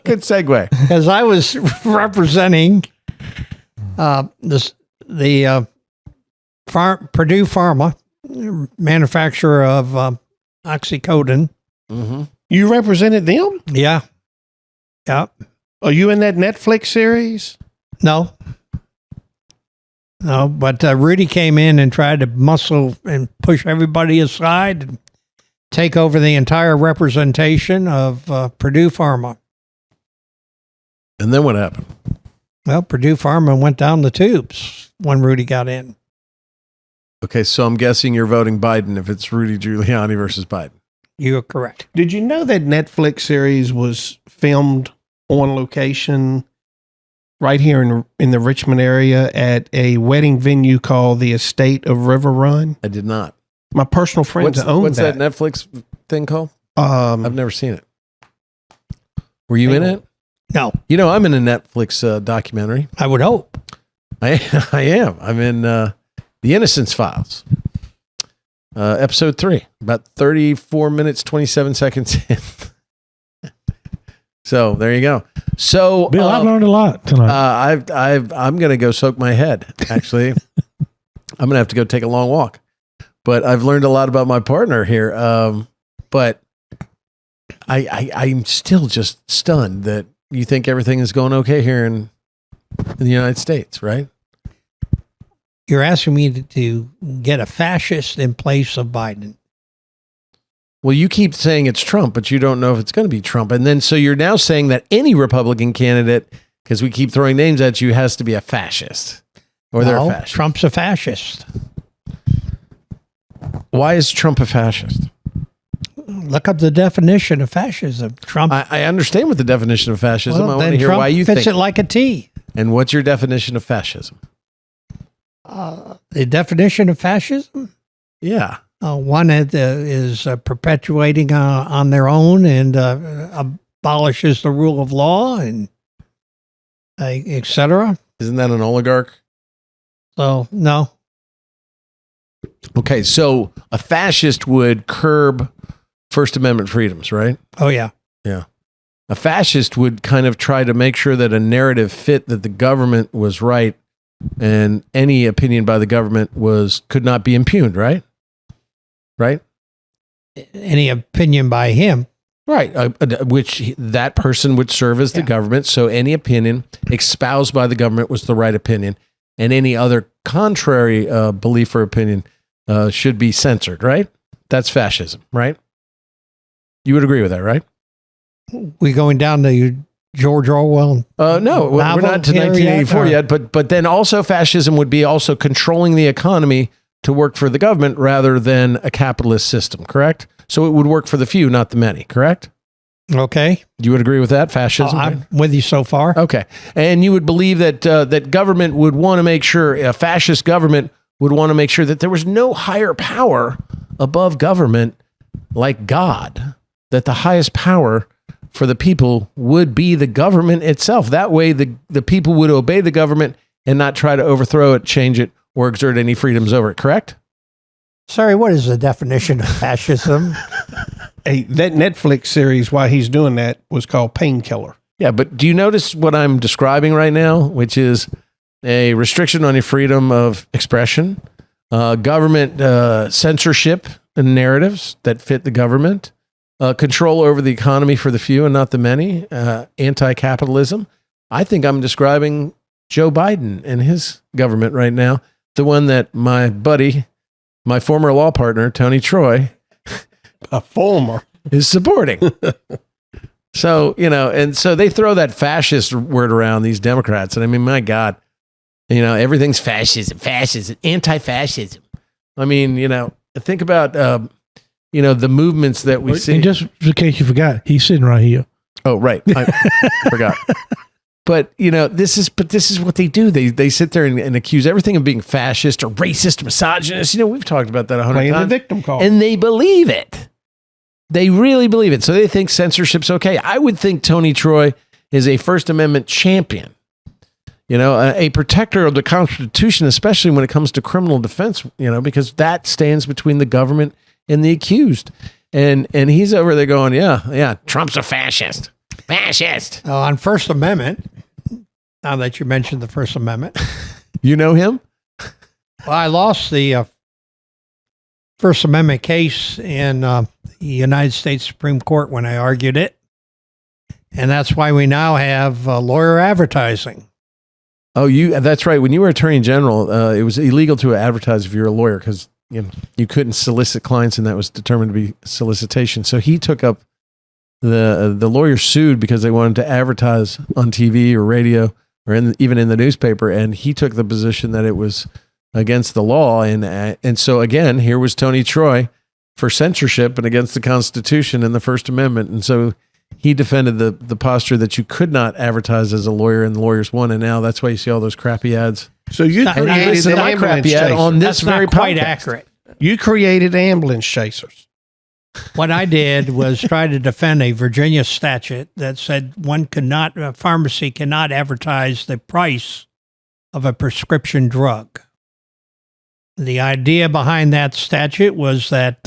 Good segue. because I was representing the Purdue Pharma, manufacturer of oxycodone. Mm-hmm. You represented them? Yeah. Yeah. Are you in that Netflix series? No, but Rudy came in and tried to muscle and push everybody aside and take over the entire representation of Purdue Pharma. And then what happened? Well, Purdue Pharma went down the tubes when Rudy got in. Okay, so I'm guessing you're voting Biden if it's Rudy Giuliani versus Biden. You are correct. Did you know that Netflix series was filmed on location right here in the Richmond area at a wedding venue called the Estate of River Run? I did not. My personal friends own What's that. that Netflix thing called? I've never seen it. Were you in it? No, I'm in a Netflix documentary. I would hope. I am. I'm in The Innocence Files. Episode 3, about 34 minutes, 27 seconds in. So there you go. So Bill, I've learned a lot tonight. I'm going to go soak my head. Actually, I'm going to have to go take a long walk, but I've learned a lot about my partner here. But I'm still just stunned that you think everything is going okay here in the United States, right? You're asking me to get a fascist in place of Biden. Well, you keep saying it's Trump, but you don't know if it's going to be Trump. And then, so you're now saying that any Republican candidate, because we keep throwing names at you, has to be a fascist. Or they're a No, fascist. Trump's a fascist. Why is Trump a fascist? Look up the definition of fascism. Trump. I understand what the definition of fascism. I want then to hear Trump why you fits think. it like a T. And what's your definition of fascism? The definition of fascism? Yeah. One that is perpetuating on their own and abolishes the rule of law and etc. Isn't that an oligarch? So, no. Okay, so a fascist would curb First Amendment freedoms, right? Oh, yeah. Yeah. A fascist would kind of try to make sure that a narrative fit that the government was right and any opinion by the government could not be impugned, right? Right? Any opinion by him. Right. Which that person would serve as the government. So any opinion espoused by the government was the right opinion. And any other contrary belief or opinion should be censored, right? That's fascism, right? You would agree with that, right? We going down to George Orwell? No, we're not to 1984 yet. But then also fascism would be also controlling the economy to work for the government rather than a capitalist system, correct? So it would work for the few, not the many, correct? Okay. You would agree with that? Fascism? I'm with you so far. Okay. And you would believe that that government would want to make sure, a fascist government would want to make sure that there was no higher power above government like God, that the highest power for the people would be the government itself. That way the people would obey the government and not try to overthrow it, change it, or exert any freedoms over it, correct? Sorry, what is the definition of fascism? Hey, that Netflix series, while he's doing that, was called Painkiller. Yeah, but do you notice what I'm describing right now, which is a restriction on your freedom of expression, government censorship and narratives that fit the government, control over the economy for the few and not the many, anti-capitalism. I think I'm describing Joe Biden and his government right now, the one that my buddy, my former law partner, Tony Troy, A former. is supporting. So, and so they throw that fascist word around, these Democrats. And I mean, my God, everything's fascism, anti-fascism. I mean, think about, the movements that we see. And just in case you forgot, he's sitting right here. Oh, right. I forgot. But, this is what they do. They sit there and accuse everything of being fascist or racist or misogynist. We've talked about that 100 Playing times. the victim card. And they believe it. They really believe it. So they think censorship's okay. I would think Tony Troy is a First Amendment champion, a protector of the Constitution, especially when it comes to criminal defense, because that stands between the government and the accused. And he's over there going, yeah, Trump's a fascist. Fascist. On First Amendment, now that you mentioned the First Amendment, You know him? well, I lost the First Amendment case in the United States Supreme Court when I argued it. And that's why we now have lawyer advertising. Oh, that's right. When you were Attorney General, it was illegal to advertise if you're a lawyer because you couldn't solicit clients, and that was determined to be solicitation. So he took up the lawyer sued because they wanted to advertise on TV or radio or even in the newspaper, and he took the position that it was against the law. And so again, here was Tony Troy for censorship and against the Constitution and the First Amendment. And so he defended the posture that you could not advertise as a lawyer, and the lawyers won. And now that's why you see all those crappy ads. So you And created listen to the my ambulance crappy ad chasers. on this That's very not quite podcast. accurate. You created ambulance chasers. What I did was try to defend a Virginia statute that said a pharmacy cannot advertise the price of a prescription drug. The idea behind that statute was that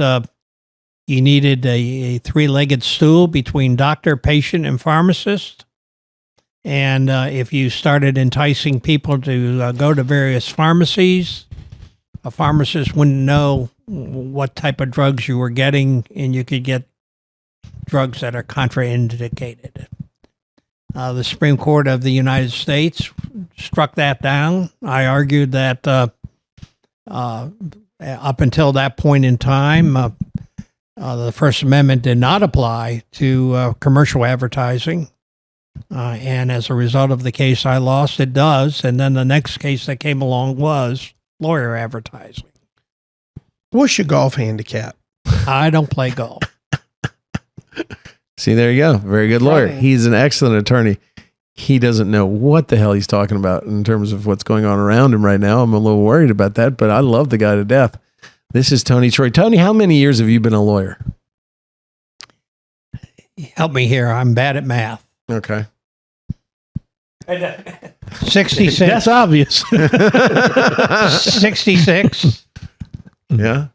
you needed a three-legged stool between doctor, patient, and pharmacist. And if you started enticing people to go to various pharmacies, a pharmacist wouldn't know what type of drugs you were getting, and you could get drugs that are contraindicated. The Supreme Court of the United States struck that down. I argued that up until that point in time, the First Amendment did not apply to commercial advertising. And as a result of the case I lost, it does. And then the next case that came along was lawyer advertising. What's your golf handicap? I don't play golf. See, there you go. Very good lawyer. Right. He's an excellent attorney. He doesn't know what the hell he's talking about in terms of what's going on around him right now. I'm a little worried about that, but I love the guy to death. This is Tony Troy. Tony, how many years have you been a lawyer? Help me here. I'm bad at math. Okay. 66. That's obvious. 66. Yeah.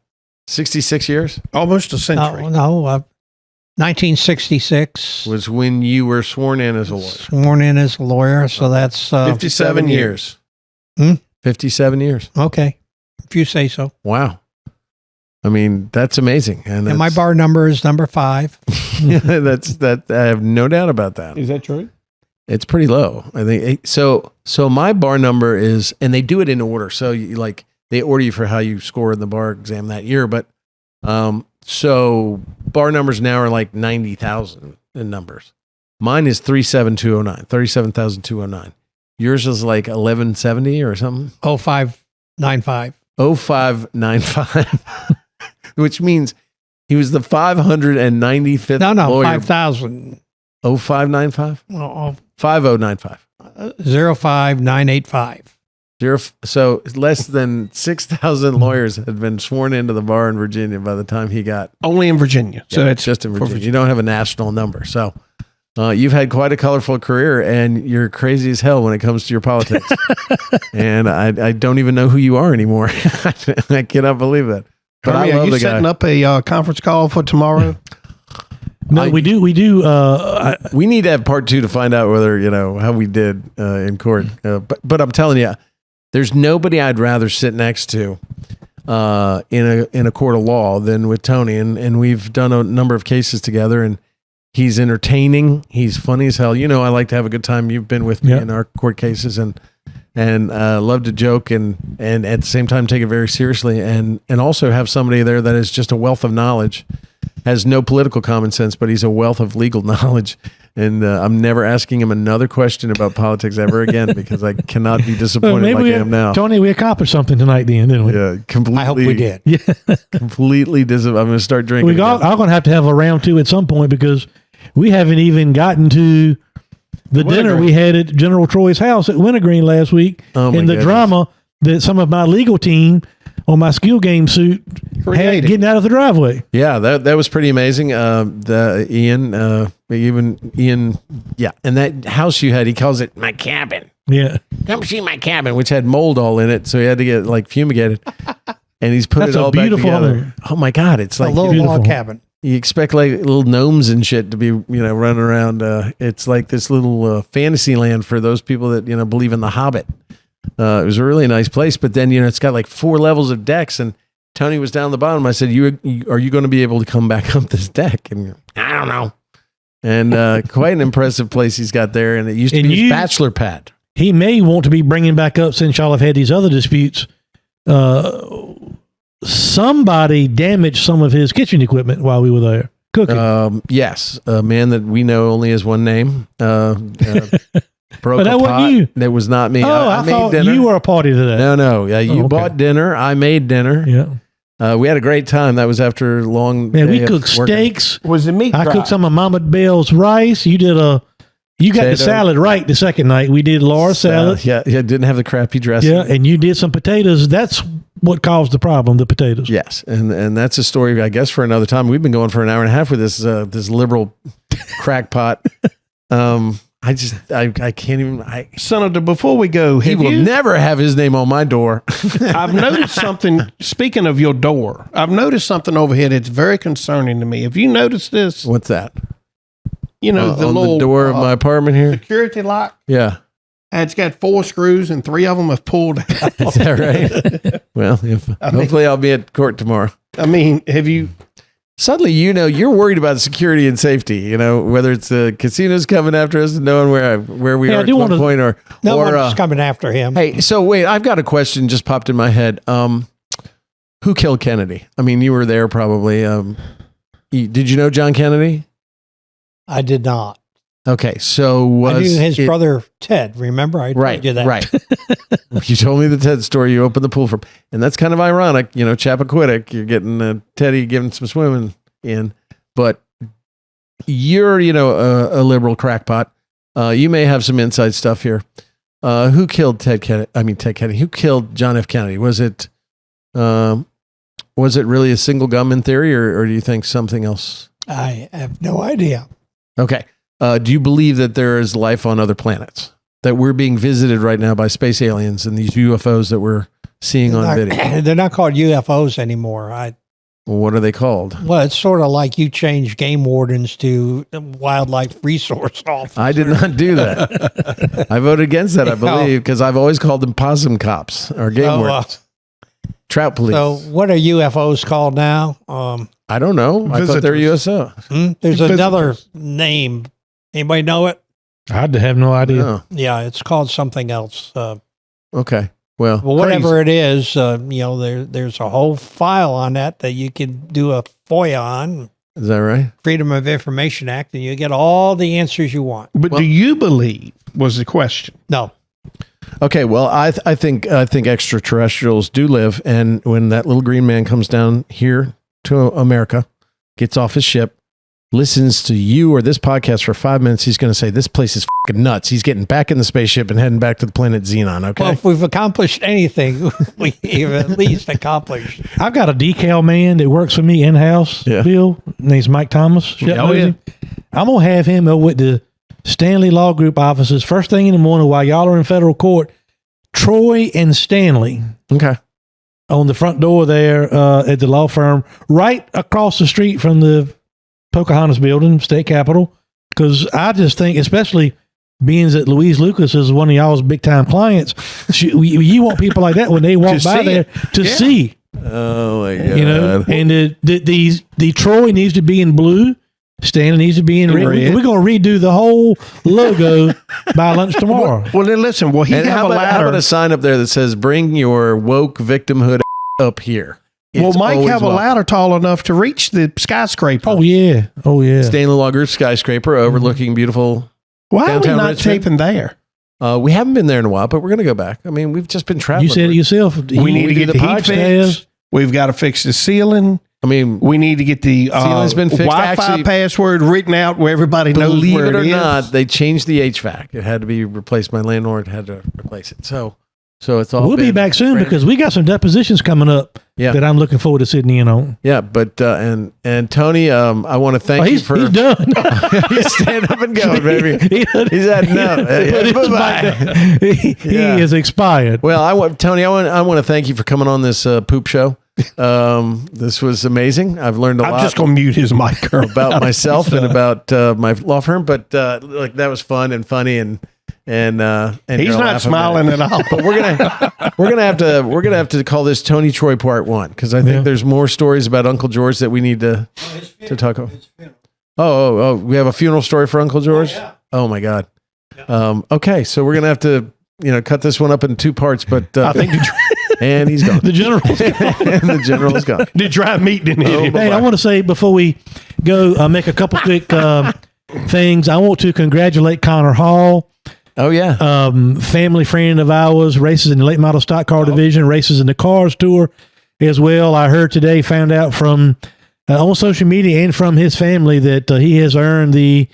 66 years Almost a century. No, 1966. was when you were sworn in as a lawyer. Sworn in as a lawyer. So that's 57 years. Hmm? 57 years. okay. If you say so. Wow. I mean, that's amazing. And And my that's- bar number is number 5. that I have no doubt about that. Is that true? It's pretty low. I think so. So my bar number is, and they do it in order. So they order you for how you score in the bar exam that year. But so bar numbers now are like 90,000 in numbers. Mine is 37209, 37,209. Yours is like 1170 or something. 0595. 0595, which means He was the 595th No, lawyer. 5,000. 0595? Oh, 5095. 05985. So less than 6,000 lawyers had been sworn into the bar in Virginia by the time he got. Only in Virginia. So Yeah, it's just in for Virginia. You don't have a national number. So you've had quite a colorful career, and you're crazy as hell when it comes to your politics. And I don't even know who you are anymore. I cannot believe that. But Hermie, I are love you the setting guy. up a conference call for tomorrow? No, we do. We need to have part 2 to find out whether, how we did in court. But I'm telling you, there's nobody I'd rather sit next to in a court of law than with Tony. And we've done a number of cases together, and he's entertaining. He's funny as hell. I like to have a good time. You've been with me in our court cases, and love to joke and at the same time take it very seriously, and also have somebody there that is just a wealth of knowledge, has no political common sense, but he's a wealth of legal knowledge. And I'm never asking him another question about politics ever again, because I cannot be disappointed like I am now. Tony, we accomplished something tonight, then, didn't we? Yeah, completely. I hope we did. Completely I'm going to start drinking. I'm going to have a round 2 at some point, because we haven't even gotten to the dinner we had at General Troy's house at Wintergreen last week, Oh, my and the goodness. drama that some of my legal team on my skill game suit had Created. getting out of the driveway. Yeah, that was pretty amazing. Ian, yeah. And that house you had, he calls it my cabin. Yeah. Come see my cabin, which had mold all in it, so he had to get fumigated. And he's put That's it all a back beautiful together. home. Oh my God, it's A like little beautiful. log cabin. you expect like little gnomes and shit to be running around. It's like this little fantasy land for those people that believe in the Hobbit. It was a really nice place, but then it's got like 4 levels of decks, and Tony was down the bottom. I said, are you going to be able to come back up this deck? And I don't know. And quite an impressive place he's got there, and it used to be his bachelor pad. He may want to be bringing back up, since y'all have had these other disputes. Somebody damaged some of his kitchen equipment while we were there cooking. Yes, a man that we know only has one name. Broke But that a wasn't pot. you. That was not me. I made thought dinner. you were a party to that. No. Yeah, you okay. bought dinner. I made dinner. Yeah. We had a great time. That was after a long Man, day we of cooked working. steaks. Was the meat I dry? cooked some of Mama Bell's rice. You got Potato. the salad right the second night. We did Laura's salad. Yeah, didn't have the crappy dressing. Yeah, and you did some potatoes. That's what caused the problem, the potatoes. Yes, and that's a story, I guess, for another time. We've been going for an hour and a half with this liberal crackpot. I can't even. Senator, before we go, He will you, never have his name on my door. I've noticed something. Speaking of your door, I've noticed something over here that's very concerning to me. Have you noticed this? What's that? The on little the door of my apartment here. security lock. Yeah, It's got 4 screws and 3 of them have pulled out. is that right? Well, hopefully I'll be at court tomorrow. I mean, have you? Suddenly, you're worried about security and safety. Whether it's the casinos coming after us and knowing where we Hey, I are at do one wanna- point, or No one's coming after him. hey, so wait, I've got a question just popped in my head. Who killed Kennedy? I mean, you were there probably. Did you know John Kennedy? I did not. Okay, so I knew his brother Ted. Remember, I told you that. Right. You told me the Ted story. You opened the pool for him, and that's kind of ironic. Chappaquiddick. You're getting Teddy giving some swimming in, but you're a liberal crackpot. You may have some inside stuff here. Who killed Ted Kennedy? Who killed John F. Kennedy? Was it really a single gunman theory, or do you think something else? I have no idea. Okay. Do you believe that there is life on other planets? That we're being visited right now by space aliens and these UFOs that we're seeing on video? They're not called UFOs anymore. What are they called? Well, it's sort of like you change game wardens to wildlife resource officers. I did not do that. I voted against that, I believe, because I've always called them possum cops or game wardens. Trout police. So what are UFOs called now? I don't know. I thought they were USO. There's another name. Anybody know it? I have no idea. Oh, Yeah, it's called something else. okay. Well, Whatever it is, there's a whole file on that you can do a FOIA on, is that right? Freedom of Information Act, and you get all the answers you want. But do you believe? Was the question? No. Okay. Well, I think extraterrestrials do live, and when that little green man comes down here to America, gets off his ship, listens to you or this podcast for 5 minutes, he's going to say, this place is fucking nuts. He's getting back in the spaceship and heading back to the planet Xenon, okay? Well, if we've accomplished anything, we've at least accomplished. I've got a decal man that works for me in-house, Yeah. Bill. Name's Mike Thomas. Shep Oh, knows yeah. him. I'm going to have him over at the Stanley Law Group offices first thing in the morning while y'all are in federal court. Troy and Stanley Okay. on the front door there at the law firm, right across the street from the Pocahontas building, state capitol. Because I just think, especially being that Louise Lucas is one of y'all's big time clients, you want people like that when they walk To by see there it. to Yeah. see, Oh, my God. you know. And the Troy needs to be in blue. Stanley needs to be in red. red. We're going to redo the whole logo by lunch tomorrow. Well, then listen. Well, he And have how a about ladder. a sign up there that says, bring your woke victimhood up here? Well, It's Mike always have a welcome. ladder tall enough to reach the skyscraper. Oh yeah, oh yeah. Stanley Law Group skyscraper overlooking beautiful. Why are we downtown not Richmond. taping there? We haven't been there in a while, but we're going to go back. I mean, we've just been traveling. You said it yourself. We need to get do the the heat podcast. fixed. We've got to fix the ceiling. I mean, We need to get the Ceiling's been fixed. Wi-Fi Actually, password written out where everybody knows believe where it or is. not, they changed the HVAC. It had to be replaced. My landlord had to replace it. So it's all. We'll be been back soon brand- because we got some depositions coming up Yeah. that I'm looking forward to sitting in on. Yeah, but and Tony, I want to thank you He's for done. he's stand up and going, baby. He He's had enough. put his Bye-bye. bite- he Yeah. is expired. Well, I want to thank you for coming on this poop show. This was amazing. I've learned a I'm lot just going to mute his mic about myself and about my law firm, but like that was fun and funny and He's you're not laughing smiling at all. But we're gonna have to call this Tony Troy Part 1 because I think Yeah. there's more stories about Uncle George that we need to talk about. Oh, we have a funeral story for Uncle George. Oh my God. Okay, so we're gonna have to cut this one up in 2 parts, but I think and he's gone. The general. And the general's gone. the dry meat didn't hit him. Hey, I want to say before we go, make a couple quick things. I want to congratulate Connor Hall. Oh yeah. Family friend of ours, races in the late model stock car division, races in the cars tour as well. I heard today, found out from on social media and from his family that he has earned the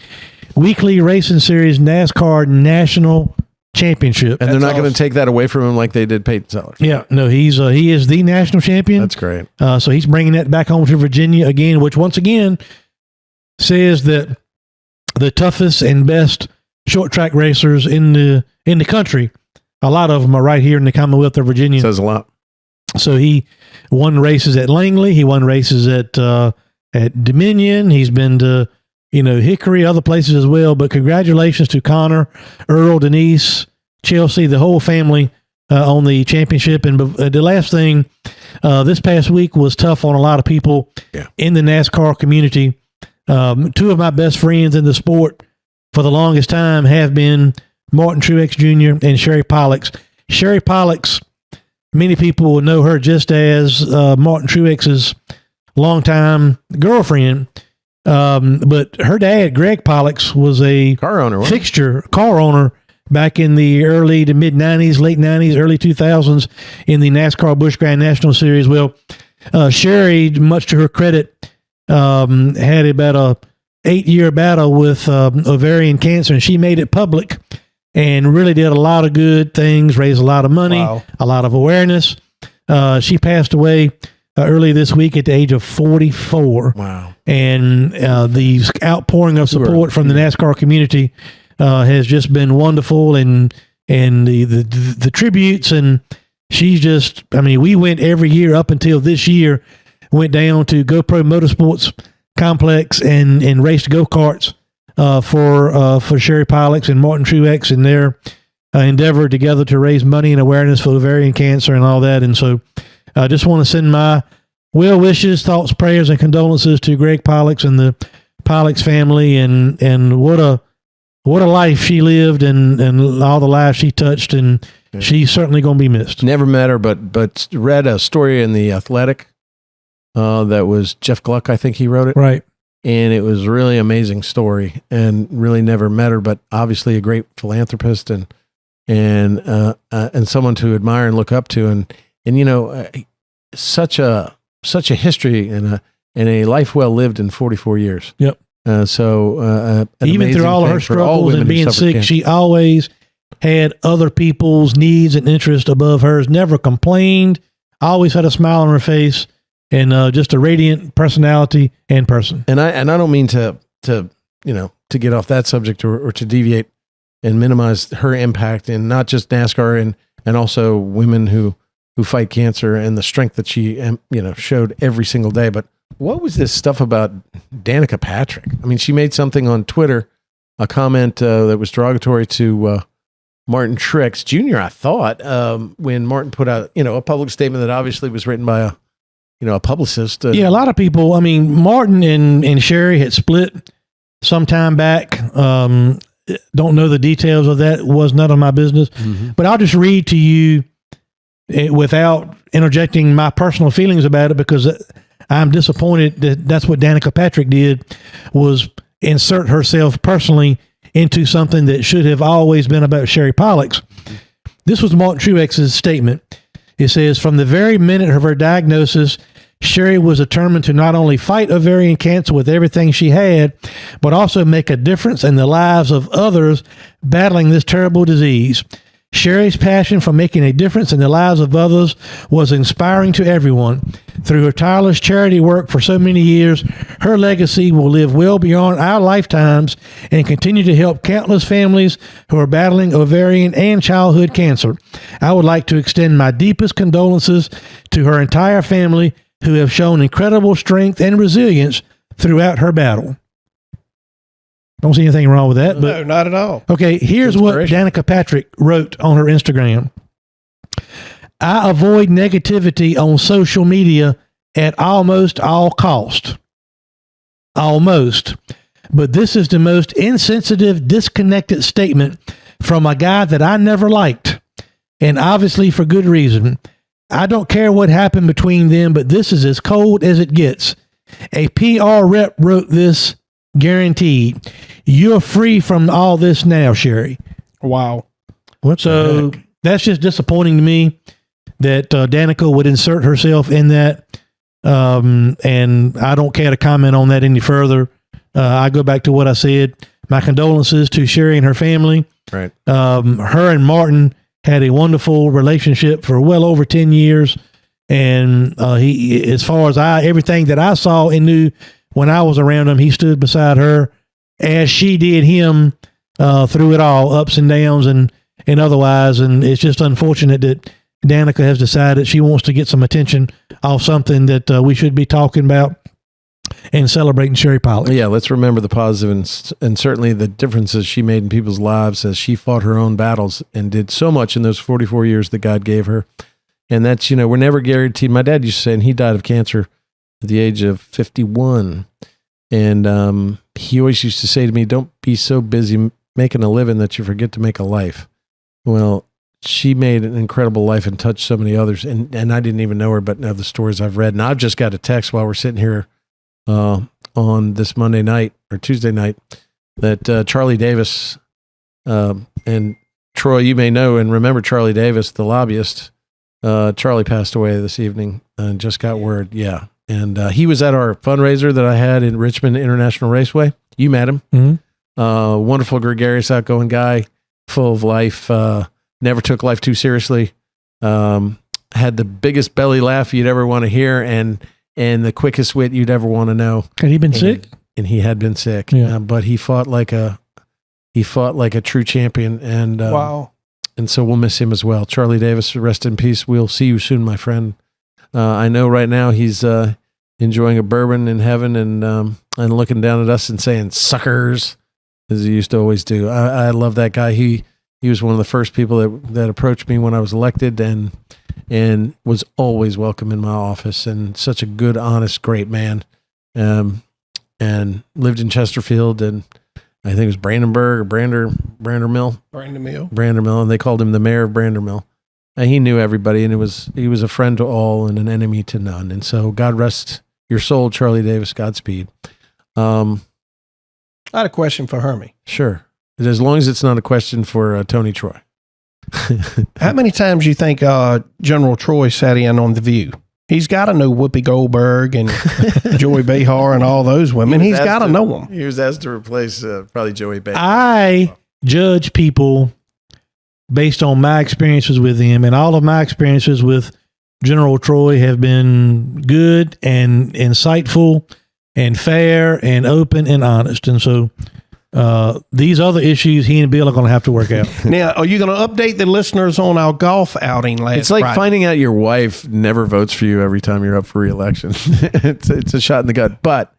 weekly racing series NASCAR national championship. And they're not going awesome. to take that away from him like they did Peyton Sadler. Yeah, no, he is the national champion. That's great. So he's bringing that back home to Virginia again, which once again says that the toughest and best short track racers in the country, a lot of them are right here in the Commonwealth of Virginia. Says a lot. So he won races at Langley. He won races at Dominion. He's been to Hickory, other places as well. But congratulations to Connor, Earl, Denise, Chelsea, the whole family on the championship. And the last thing, this past week was tough on a lot of people in the NASCAR community. 2 of my best friends in the sport for the longest time have been Martin Truex Jr. and Sherry Pollux. Sherry Pollux, many people will know her just as Martin Truex's longtime girlfriend. But her dad, Greg Pollux, was a Car owner. wasn't he? car owner back in the early to mid 90s, late 90s, early 2000s in the NASCAR Busch Grand National Series. Well, Sherry, much to her credit, had about a 8-year battle with ovarian cancer, and she made it public and really did a lot of good things, raised a lot of money, Wow. a lot of awareness. She passed away early this week at the age of 44. Wow. And the outpouring of support from the NASCAR community has just been wonderful, and the tributes, and she's just, I mean, we went every year up until this year, went down to GoPro Motorsports Complex and raced go-karts for Sherry Pollux and Martin Truex and their endeavor together to raise money and awareness for ovarian cancer and all that. And so I just want to send my well wishes, thoughts, prayers, and condolences to Greg Pollux and the Pollux family, and what a life she lived, and all the lives she touched, and she's certainly going to be missed. Never met her, but read a story in The Athletic that was Jeff Gluck, I think he wrote it. Right. And it was a really amazing story, and really never met her, but obviously a great philanthropist and someone to admire and look up to, and such a history and and a life well lived in 44 years. Yep. An Even through amazing all of thing her for all struggles women and who being suffer sick, cancer. she always had other people's needs and interests above hers, never complained, always had a smile on her face, and just a radiant personality and person. And I don't mean to get off that subject or to deviate and minimize her impact in not just NASCAR and also women who fight cancer and the strength that she showed every single day. But what was this stuff about Danica Patrick? I mean, she made something on Twitter, a comment that was derogatory to Martin Truex Jr., I thought, when Martin put out, a public statement that obviously was written by a publicist. Yeah, a lot of people, I mean, Martin and Sherry had split some time back. Don't know the details of that. Was none of my business. Mm-hmm. But I'll just read to you without interjecting my personal feelings about it, because I'm disappointed that that's what Danica Patrick did, was insert herself personally into something that should have always been about Sherry Pollock's. This was Martin Truex's statement. It says, from the very minute of her diagnosis, Sherry was determined to not only fight ovarian cancer with everything she had, but also make a difference in the lives of others battling this terrible disease. Sherry's passion for making a difference in the lives of others was inspiring to everyone. Through her tireless charity work for so many years, her legacy will live well beyond our lifetimes and continue to help countless families who are battling ovarian and childhood cancer. I would like to extend my deepest condolences to her entire family, who have shown incredible strength and resilience throughout her battle. Don't see anything wrong with that. But No, not at all. okay, here's what Danica Patrick wrote on her Instagram. I avoid negativity on social media at almost all cost. Almost. But this is the most insensitive, disconnected statement from a guy that I never liked, and obviously for good reason. I don't care what happened between them, but this is as cold as it gets. A PR rep wrote this, guaranteed. You're free from all this now, Sherry. Wow. So that's just disappointing to me that Danica would insert herself in that. And I don't care to comment on that any further. I go back to what I said. My condolences to Sherry and her family. Right. Her and Martin had a wonderful relationship for well over 10 years. And he, as far as everything that I saw and knew when I was around him, he stood beside her as she did him through it all, ups and downs and otherwise. And it's just unfortunate that Danica has decided she wants to get some attention off something that we should be talking about and celebrating Sherry Pollock. Yeah, let's remember the positive and certainly the differences she made in people's lives as she fought her own battles and did so much in those 44 years that God gave her. And that's, we're never guaranteed. My dad used to say, and he died of cancer at the age of 51. And he always used to say to me, don't be so busy making a living that you forget to make a life. Well, she made an incredible life and touched so many others. And I didn't even know her, but now the stories I've read. And I've just got a text while we're sitting here on this Monday night or Tuesday night that Charlie Davis, and Troy, you may know and remember Charlie Davis, the lobbyist. Charlie passed away this evening and just got word. Yeah. And he was at our fundraiser that I had in Richmond International Raceway. You met him. Mm-hmm. Wonderful, gregarious, outgoing guy, full of life, never took life too seriously, had the biggest belly laugh you'd ever want to hear and the quickest wit you'd ever want to know. Had he been sick? And he had been sick, yeah. But he fought like a true champion. And Wow. And so we'll miss him as well. Charlie Davis, rest in peace. We'll see you soon, my friend. I know right now he's enjoying a bourbon in heaven and looking down at us and saying suckers, as he used to always do. I love that guy. He was one of the first people that approached me when I was elected and was always welcome in my office, and such a good, honest, great man. And lived in Chesterfield, and I think it was Brandenburg or Brandermill. Brandermill, and they called him the mayor of Brandermill. And he knew everybody, and he was a friend to all and an enemy to none. And so God rest your soul, Charlie Davis. Godspeed. I had a question for Hermie. Sure. As long as it's not a question for Tony Troy. How many times you think General Troy sat in on The View? He's got to know Whoopi Goldberg and Joey Behar and all those women. He's got to know them. He was asked to replace probably Joey Behar. I judge people based on my experiences with him, and all of my experiences with General Troy have been good and insightful and fair and open and honest. And so these other issues he and Bill are going to have to work out. Now, are you going to update the listeners on our golf outing last It's like Friday? finding out your wife never votes for you every time you're up for re-election. it's a shot in the gut. But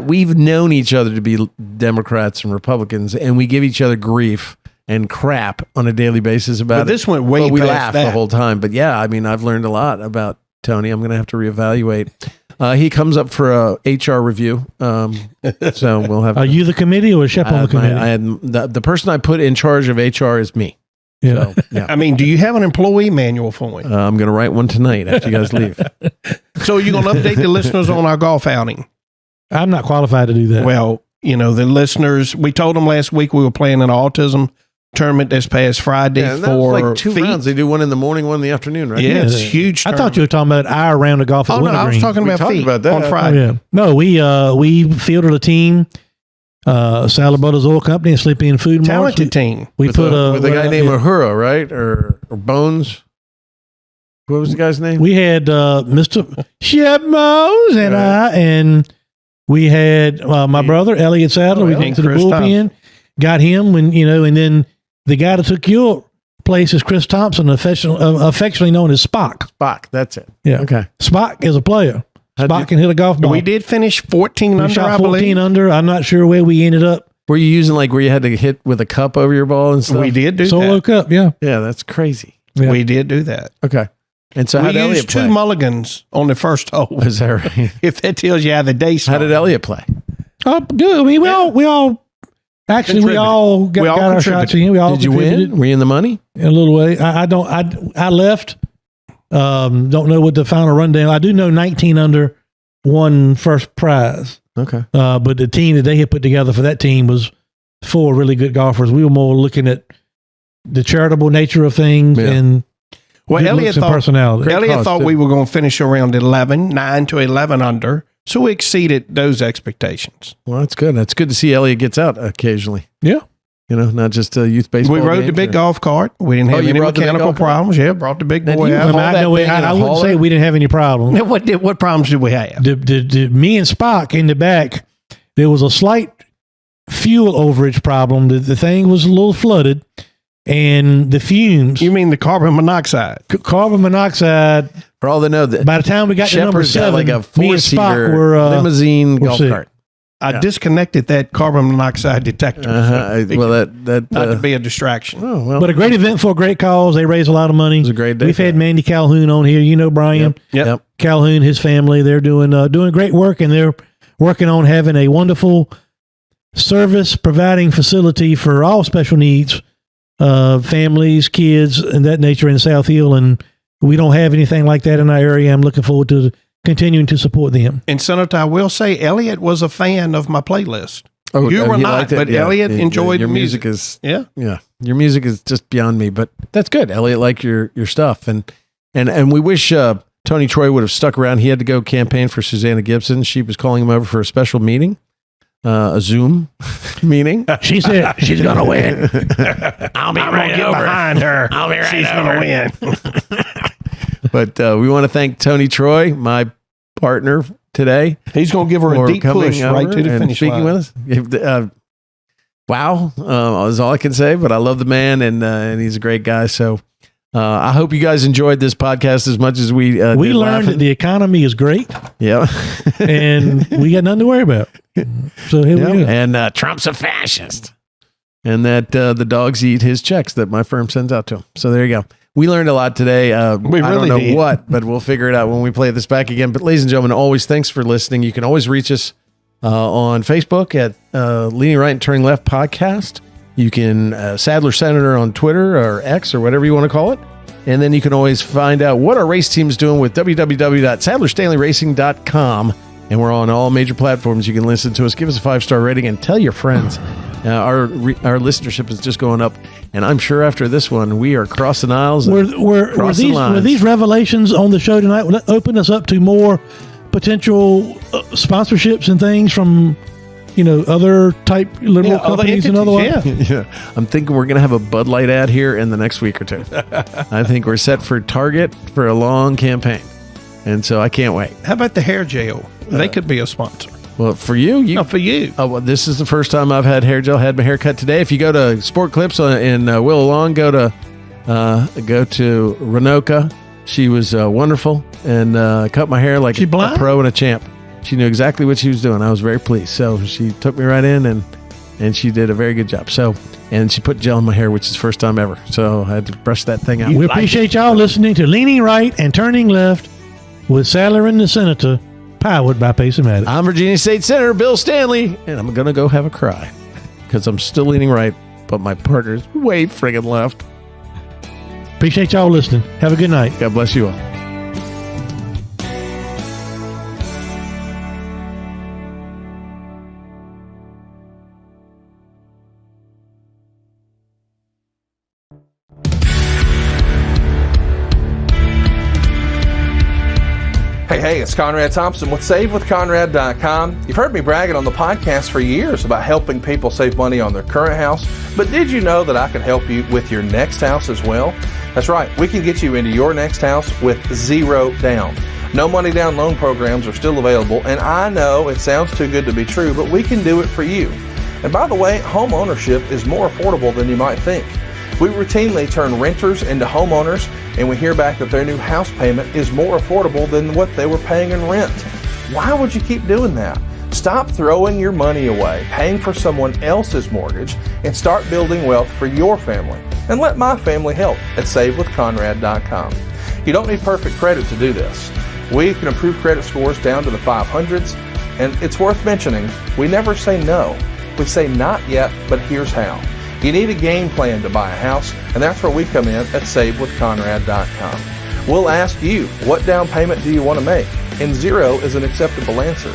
we've known each other to be Democrats and Republicans, and we give each other grief and crap on a daily basis about But it. this went way But we past laugh that. the whole time. But yeah, I mean, I've learned a lot about Tony. I'm going to have to reevaluate. He comes up for a HR review, so we'll have. Are you the committee or is Shep on the committee? The person I put in charge of HR is me. Yeah. So, yeah. I mean, do you have an employee manual for him? I'm going to write one tonight after you guys leave. So you're going to update the listeners on our golf outing? I'm not qualified to do that. Well, you know, the listeners, we told them last week we were playing an autism tournament this past Friday Yeah, and that for was like two feet. rounds. They do one in the morning, one in the afternoon, right? Yeah, it's huge. I thought you were talking about our round of golf at Oh, no, Winter I was Green. talking We about talked feet about that. on Oh, Friday. yeah. No, we fielded a team, Sadler Brothers Oil Company and Sleepy and Food Marts. Talented team. We With put with a guy named yeah. Uhura, right? Or Bones. What was the guy's name? We had Mr. Shep Mose and Right. and we had my brother Elliot Sadler. We and went to the Chris bullpen, got him when and then the guy that took your place is Chris Thompson, affectionately known as Spock. Spock. That's it. Yeah, Okay. Spock is a player. How'd Spock you- can hit a golf ball. We did finish 14 We under, shot I 14 believe. under. I'm not sure where we ended up. Were you using like where you had to hit with a cup over your ball and stuff? We did do Solo that. Cup, yeah. Yeah, that's crazy. Yeah. We did do that. Okay. And so how We did Elliot used play? two mulligans on the first hole. Was that right? If that tells you how the day How started. did Elliot play? Oh, good. I mean, we all actually we all got, We all got our contributed. shots in. We all Did you contributed win? Were you in the money? in a little way. I left. Don't know what the final rundown. I do know 19 under won first prize. Okay. But the team that they had put together for that team was 4 really good golfers. We were more looking at the charitable nature of things Yeah. and Well, good Elliot looks and thought, personality. Elliot cause, thought too. we were going to finish around 9 to 11 under. So we exceeded those expectations. Well, that's good. That's good to see Elliot gets out occasionally. Yeah. You know, not just a youth baseball. We rode the games big or- golf cart. We didn't Oh, have you any brought the big mechanical golf cart? problems. Yeah, brought the big Now, boy do you out. haul that thing in I a wouldn't say hauler? we didn't have any problems. Now, what problems did we have? Me and Spock in the back, there was a slight fuel overage problem. The thing was a little flooded, and the fumes, You mean the carbon monoxide? carbon monoxide. For all they know, that By the time we got to number Shepard's got 7, like a me and Spock 4-seater were limousine we're golf sick. cart. I Yeah. disconnected that carbon monoxide detector. Well, that Not to be a distraction. oh well, But a great event for a great cause. They raise a lot of money. it was a great day. We've for had that. Mandy Calhoun on here. You know Brian Yep. Calhoun, his family. They're doing great work, and they're working on having a wonderful service providing facility for all special needs families, kids, and that nature in South Hill. And we don't have anything like that in our area. I'm looking forward to continuing to support them. And Senator, I will say, Elliot was a fan of my playlist. Oh, You were he not, liked it? but Elliot enjoyed your the music. music. Is Yeah. your music is just beyond me. But that's good. Elliot liked your stuff, and we wish Tony Troy would have stuck around. He had to go campaign for Susanna Gibson. She was calling him over for a special meeting, a Zoom meeting. She said she's going to win. I'll be right behind her. I'll be right She's going to win. But we want to thank Tony Troy, my partner today, He's going to give her for a deep coming push right over to the and finish speaking line. with us. Wow, is all I can say. But I love the man, and he's a great guy. So I hope you guys enjoyed this podcast as much as we We did learned laughing. that the economy is great, Yeah. and we got nothing to worry about. So here we go. And Trump's a fascist. And that the dogs eat his checks that my firm sends out to him. So there you go. We learned a lot today. We I really don't know did. what, but we'll figure it out when we play this back again. But ladies and gentlemen, always thanks for listening. You can always reach us on Facebook at Leaning Right and Turning Left Podcast. You can Sadler Senator on Twitter or X or whatever you want to call it. And then you can always find out what our race team is doing with www.sadlerstanleyracing.com. And we're on all major platforms. You can listen to us. Give us a 5-star rating and tell your friends. Our listenership is just going up, and I'm sure after this one we are crossing aisles. And Were these revelations on the show tonight? Will that open us up to more potential sponsorships and things from other type liberal companies and otherwise? Yeah, I'm thinking we're going to have a Bud Light ad here in the next week or two. I think we're set for Target for a long campaign, and so I can't wait. How about the hair gel? They could be a sponsor. Well, for you. No, for you. Oh, well, this is the first time I've had hair gel. Had my hair cut today. If you go to Sport Clips in Willow Lawn, go to Renoka. She was wonderful and cut my hair like a pro and a champ. She knew exactly what she was doing. I was very pleased. So she took me right in and she did a very good job. So, and she put gel in my hair, which is the first time ever. So I had to brush that thing out. We appreciate y'all listening to Leaning Right and Turning Left with Sadler and the Senator, powered by Pace-O-Matic. I'm Virginia State Senator Bill Stanley, and I'm going to go have a cry because I'm still leaning right, but my partner's way friggin' left. Appreciate y'all listening. Have a good night. God bless you all. Hey, it's Conrad Thompson with SaveWithConrad.com. You've heard me bragging on the podcast for years about helping people save money on their current house, but did you know that I can help you with your next house as well? That's right, we can get you into your next house with zero down. No money down loan programs are still available, and I know it sounds too good to be true, but we can do it for you. And by the way, home ownership is more affordable than you might think. We routinely turn renters into homeowners, and we hear back that their new house payment is more affordable than what they were paying in rent. Why would you keep doing that? Stop throwing your money away, paying for someone else's mortgage, and start building wealth for your family. And let my family help at SaveWithConrad.com. You don't need perfect credit to do this. We can improve credit scores down to the 500s, and it's worth mentioning, we never say no. We say not yet, but here's how. You need a game plan to buy a house, and that's where we come in at SaveWithConrad.com. We'll ask you, what down payment do you want to make? And zero is an acceptable answer.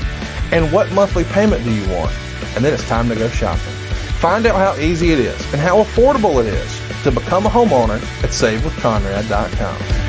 And what monthly payment do you want? And then it's time to go shopping. Find out how easy it is and how affordable it is to become a homeowner at SaveWithConrad.com.